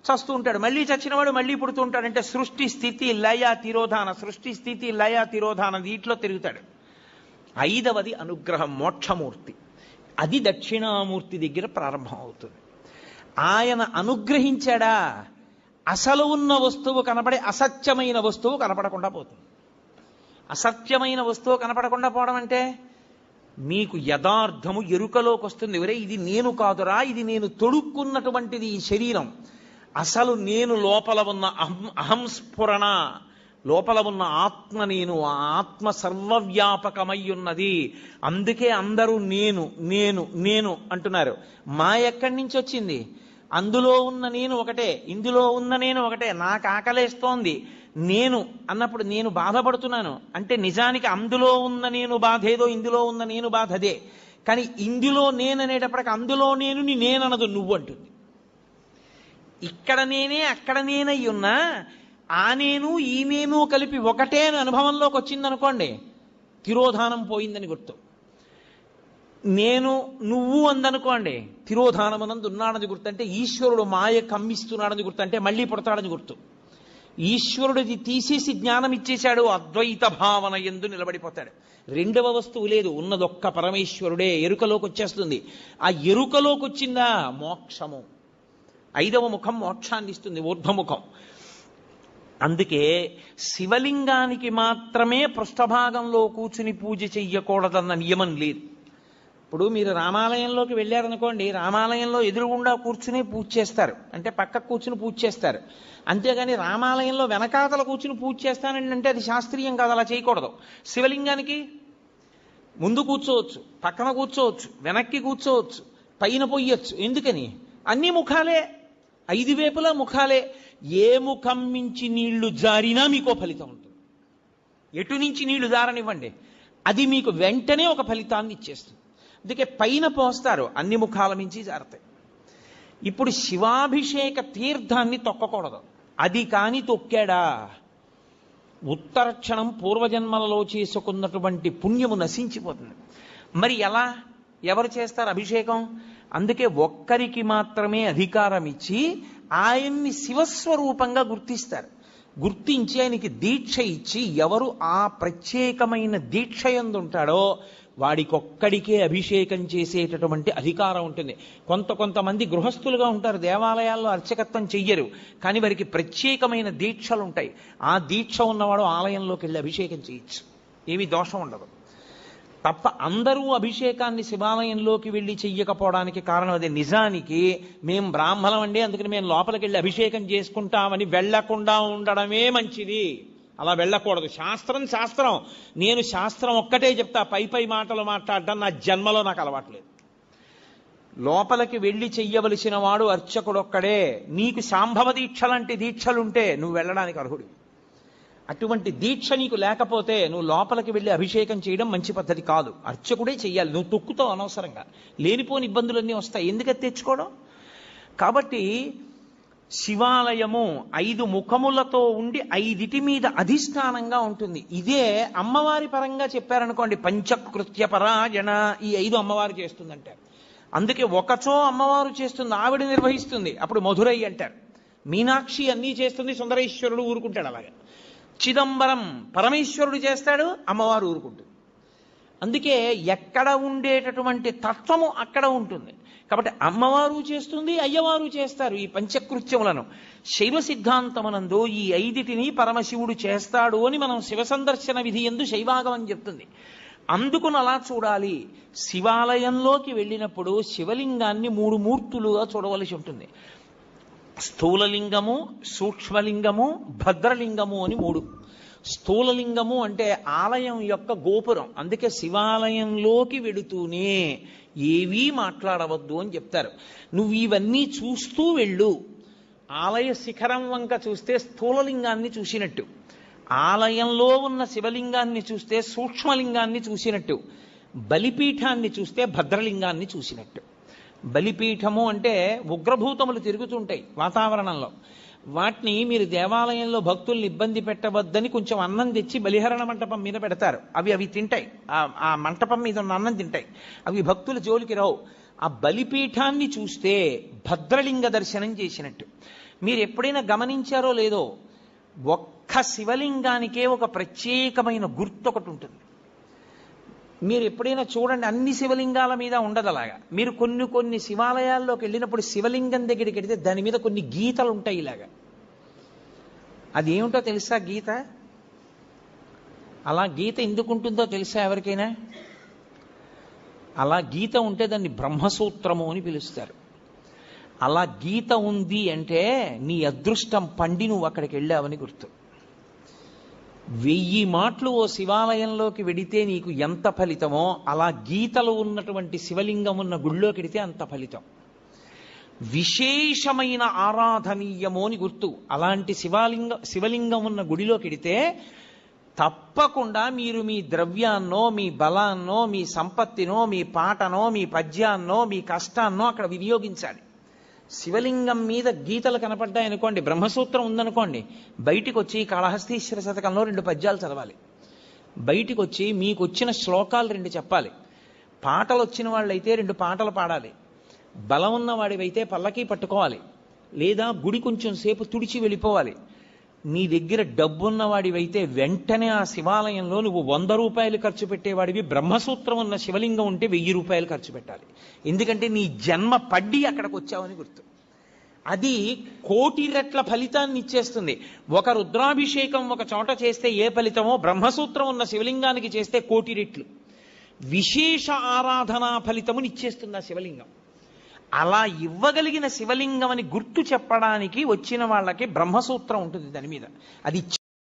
చస్తూ ఉంటాడు. మళ్ళీ చచ్చినవాడు మళ్ళీ పుడుతూ ఉంటాడు. అంటే సృష్టి స్థితి లయ తిరోధాన, సృష్టి స్థితి లయ తిరోధాన, వీటిలో తిరుగుతాడు. 5వది అనుగ్రహం, మోక్షమూర్తి. అది దక్షిణామూర్తి దగ్గర ప్రారంభం అవుతుంది. ఆయన అనుగ్రహించాడా, అసలు ఉన్న వస్తువు కనపడే అసత్యమైన వస్తువు కనపడకుండా పోతుంది. అసత్యమైన వస్తువు కనపడకుండా పోవడం అంటే మీకు యథార్థము ఎరుకలోకి వస్తుంది. ఎవరే ఇది నేను కాదురా, ఇది నేను తొడుక్కున్నటువంటిది ఈ శరీరం, అసలు నేను లోపల ఉన్న అహంస్ఫురణ, లోపల ఉన్న ఆత్మ నేను, ఆ ఆత్మ సర్వవ్యాపకమై ఉన్నది. అందుకే అందరూ నేను నేను నేను అంటున్నారు. మా ఎక్కడి నుంచి వచ్చింది? అందులో ఉన్న నేను ఒకటే, ఇందులో ఉన్న నేను ఒకటే. నాకు ఆకలేస్తోంది నేను అన్నప్పుడు నేను బాధపడుతున్నాను అంటే నిజానికి అందులో ఉన్న నేను బాధ ఏదో, ఇందులో ఉన్న నేను బాధ అదే. కానీ ఇందులో నేను అనేటప్పటికి అందులో నేను నేననదు, నువ్వు అంటుంది. ఇక్కడ నేనే అక్కడ నేనై ఉన్నా ఆ నేను ఈ నేను కలిపి ఒకటే అని అనుభవంలోకి వచ్చిందనుకోండి, తిరోధానం పోయిందని గుర్తు. నేను నువ్వు అందనుకోండి, తిరోధానమనందు ఉన్నాడని గుర్తు. అంటే ఈశ్వరుడు మాయ కమ్మిస్తున్నాడని గుర్తు, అంటే మళ్ళీ పుడతాడని గుర్తు. ఈశ్వరుడిది తీసేసి జ్ఞానం ఇచ్చేశాడు, అద్వైత భావన యందు నిలబడిపోతాడు. రెండవ వస్తువు లేదు, ఉన్నదొక్క పరమేశ్వరుడే. ఎరుకలోకి వచ్చేస్తుంది. ఆ ఎరుకలోకి వచ్చిందా మోక్షము. 5వ ముఖం మోక్షాన్ని ఇస్తుంది, ఊర్ధ్వముఖం. అందుకే శివలింగానికి మాత్రమే పృష్ఠభాగంలో కూర్చుని పూజ చెయ్యకూడదన్న నియమం లేదు. ఇప్పుడు మీరు రామాలయంలోకి వెళ్ళారనుకోండి, రామాలయంలో ఎదురుగుండా కూర్చుని పూజ చేస్తారు, అంటే పక్కకు కూర్చుని పూజ చేస్తారు. అంతేగాని రామాలయంలో వెనకాతల కూర్చుని పూజ చేస్తానండి అంటే అది శాస్త్రీయం కాదు, అలా చేయకూడదు. శివలింగానికి ముందు కూర్చోవచ్చు, పక్కన కూర్చోవచ్చు, వెనక్కి కూర్చోవచ్చు, పైన పొయ్యొచ్చు. ఎందుకని? అన్ని ముఖాలే, 5 వైపులా ముఖాలే. ఏ ముఖం నుంచి నీళ్లు జారినా మీకో ఫలితం ఉంటుంది. ఎటు నుంచి నీళ్లు జారనివ్వండి, అది మీకు వెంటనే ఒక ఫలితాన్ని ఇచ్చేస్తుంది. అందుకే పైన పోస్తారు, అన్ని ముఖాల నుంచి జారతాయి. ఇప్పుడు శివాభిషేక తీర్థాన్ని తొక్కకూడదు. అది కాని తొక్కాడా ఉత్తర క్షణం పూర్వజన్మలలో చేసుకున్నటువంటి పుణ్యము నశించిపోతుంది. మరి ఎలా, ఎవరు చేస్తారు అభిషేకం? అందుకే ఒక్కరికి మాత్రమే అధికారం ఇచ్చి ఆయన్ని శివస్వరూపంగా గుర్తిస్తారు. గుర్తించి ఆయనకి దీక్ష ఇచ్చి ఎవరు ఆ ప్రత్యేకమైన దీక్ష యందు ఉంటాడో వాడికొక్కడికే అభిషేకం చేసేటటువంటి అధికారం ఉంటుంది. కొంతమంది గృహస్థులుగా ఉంటారు, దేవాలయాల్లో అర్చకత్వం చెయ్యరు, కానీ వారికి ప్రత్యేకమైన దీక్షలు ఉంటాయి. ఆ దీక్ష ఉన్నవాడు ఆలయంలోకి వెళ్ళి అభిషేకం చేయొచ్చు, ఏమీ దోషం ఉండదు. తప్ప అందరూ అభిషేకాన్ని శివాలయంలోకి వెళ్ళి చెయ్యకపోవడానికి కారణం అదే. నిజానికి మేము బ్రాహ్మణం అండి, అందుకని మేము లోపలికి వెళ్ళి అభిషేకం చేసుకుంటామని వెళ్లకుండా ఉండడమే మంచిది. అలా వెళ్ళకూడదు. శాస్త్రం. నేను శాస్త్రం ఒక్కటే చెప్తా, పై మాటలు మాట్లాడడం నా జన్మలో నాకు అలవాట్లేదు. లోపలికి వెళ్ళి చెయ్యవలసిన వాడు అర్చకుడొక్కడే. నీకు శాంభవ దీక్ష లాంటి దీక్షలుంటే నువ్వు వెళ్ళడానికి అర్హుడు. అటువంటి దీక్ష నీకు లేకపోతే నువ్వు లోపలికి వెళ్ళి అభిషేకం చేయడం మంచి పద్ధతి కాదు. అర్చకుడే చెయ్యాలి. నువ్వు తొక్కుతావు అనవసరంగా, లేనిపోని ఇబ్బందులన్నీ వస్తాయి. ఎందుకని తెచ్చుకోవడం? కాబట్టి శివాలయము 5 ముఖములతో ఉండి 5 మీద అధిష్టానంగా ఉంటుంది. ఇదే అమ్మవారి పరంగా చెప్పారనుకోండి, పంచకృత్య పరాయణ, ఈ 5 అమ్మవారు చేస్తుందంటే. అందుకే ఒకచో అమ్మవారు చేస్తుంది, ఆవిడ నిర్వహిస్తుంది, అప్పుడు మధురై అంటారు. మీనాక్షి అన్నీ చేస్తుంది, సుందరేశ్వరుడు ఊరుకుంటాడు. అలాగే చిదంబరం పరమేశ్వరుడు చేస్తాడు, అమ్మవారు ఊరుకుంటుంది. అందుకే ఎక్కడ ఉండేటటువంటి తత్వము అక్కడ ఉంటుంది. కాబట్టి అమ్మవారు చేస్తుంది, అయ్యవారు చేస్తారు ఈ పంచకృత్యములను. శైవ సిద్ధాంతమునందు ఈ 5 పరమశివుడు చేస్తాడు అని మనం శివ సందర్శన విధి యందు శైవాగమం చెప్తుంది. అందుకుని అలా చూడాలి. శివాలయంలోకి వెళ్ళినప్పుడు శివలింగాన్ని 3 మూర్తులుగా చూడవలసి ఉంటుంది. స్థూలలింగము, సూక్ష్మలింగము, భద్రలింగము అని 3. స్థూలలింగము అంటే ఆలయం యొక్క గోపురం. అందుకే శివాలయంలోకి వెడుతూనే ఏవీ మాట్లాడవద్దు అని చెప్తారు. నువ్వు ఇవన్నీ చూస్తూ వెళ్ళు. ఆలయ శిఖరం వంక చూస్తే స్థూలలింగాన్ని చూసినట్టు, ఆలయంలో ఉన్న శివలింగాన్ని చూస్తే సూక్ష్మలింగాన్ని చూసినట్టు, బలిపీఠాన్ని చూస్తే భద్రలింగాన్ని చూసినట్టు. బలిపీఠము అంటే ఉగ్రభూతములు తిరుగుతుంటాయి వాతావరణంలో. వాటిని మీరు దేవాలయంలో భక్తుల్ని ఇబ్బంది పెట్టవద్దని కొంచెం అన్నం తెచ్చి బలిహరణ మంటపం మీద పెడతారు. అవి తింటాయి, ఆ మంటపం మీద ఉన్న అన్నం తింటాయి. అవి భక్తుల జోలికి రావు. ఆ బలిపీఠాన్ని చూస్తే భద్రలింగ దర్శనం చేసినట్టు. మీరు ఎప్పుడైనా గమనించారో లేదో, ఒక్క శివలింగానికే ఒక ప్రత్యేకమైన గుర్తు ఒకటి ఉంటుంది. మీరు ఎప్పుడైనా చూడండి, అన్ని శివలింగాల మీద ఉండదు అలాగా. మీరు కొన్ని శివాలయాల్లోకి వెళ్ళినప్పుడు శివలింగం దగ్గరికి వెళితే దాని మీద కొన్ని గీతలు ఉంటాయి ఇలాగా. అది ఏమిటో తెలుసా గీత? అలా గీత ఎందుకు ఉంటుందో తెలుసా ఎవరికైనా? అలా గీత ఉంటే దాన్ని బ్రహ్మసూత్రము అని పిలుస్తారు. అలా గీత ఉంది అంటే నీ అదృష్టం పండి నువ్వు అక్కడికి వెళ్ళావని గుర్తు. 1000 మాటలు ఓ శివాలయంలోకి వెడితే నీకు ఎంత ఫలితమో అలా గీతలు ఉన్నటువంటి శివలింగం ఉన్న గుళ్ళోకి వెడితే అంత ఫలితం. విశేషమైన ఆరాధనీయము అని గుర్తు. అలాంటి శివలింగం ఉన్న గుడిలోకి వెడితే తప్పకుండా మీరు మీ ద్రవ్యాన్నో, మీ బలాన్నో, మీ సంపత్తినో, మీ పాటనో, మీ పద్యాన్నో, మీ కష్టాన్నో అక్కడ వినియోగించాలి. శివలింగం మీద గీతలు కనపడ్డాయనుకోండి, బ్రహ్మసూత్రం ఉందనుకోండి, బయటికి వచ్చి కాళహస్తీశ్వర శతకంలో 2 పద్యాలు చదవాలి. బయటికి వచ్చి మీకు వచ్చిన శ్లోకాలు 2 చెప్పాలి. పాటలు వచ్చిన వాళ్ళైతే 2 పాటలు పాడాలి. బలం ఉన్న వాడివైతే పల్లకి పట్టుకోవాలి, లేదా గుడి కొంచెం సేపు తుడిచి వెళ్ళిపోవాలి. నీ దగ్గర డబ్బున్న వాడివైతే వెంటనే ఆ శివాలయంలో నువ్వు 100 రూపాయలు ఖర్చు పెట్టేవాడివి, బ్రహ్మసూత్రం ఉన్న శివలింగం ఉంటే 1000 రూపాయలు ఖర్చు పెట్టాలి. ఎందుకంటే నీ జన్మ పడ్డి అక్కడికి వచ్చావని గుర్తు. అది 1,000,000 రెట్ల ఫలితాన్ని ఇచ్చేస్తుంది. ఒక రుద్రాభిషేకం ఒక చోట చేస్తే ఏ ఫలితమో బ్రహ్మసూత్రం ఉన్న శివలింగానికి చేస్తే 1,000,000 రెట్లు విశేష ఆరాధనా ఫలితముని ఇచ్చేస్తుంది ఆ శివలింగం. అలా ఇవ్వగలిగిన శివలింగం అని గుర్తు చెప్పడానికి వచ్చిన వాళ్ళకి బ్రహ్మసూత్రం ఉంటుంది దాని మీద. అది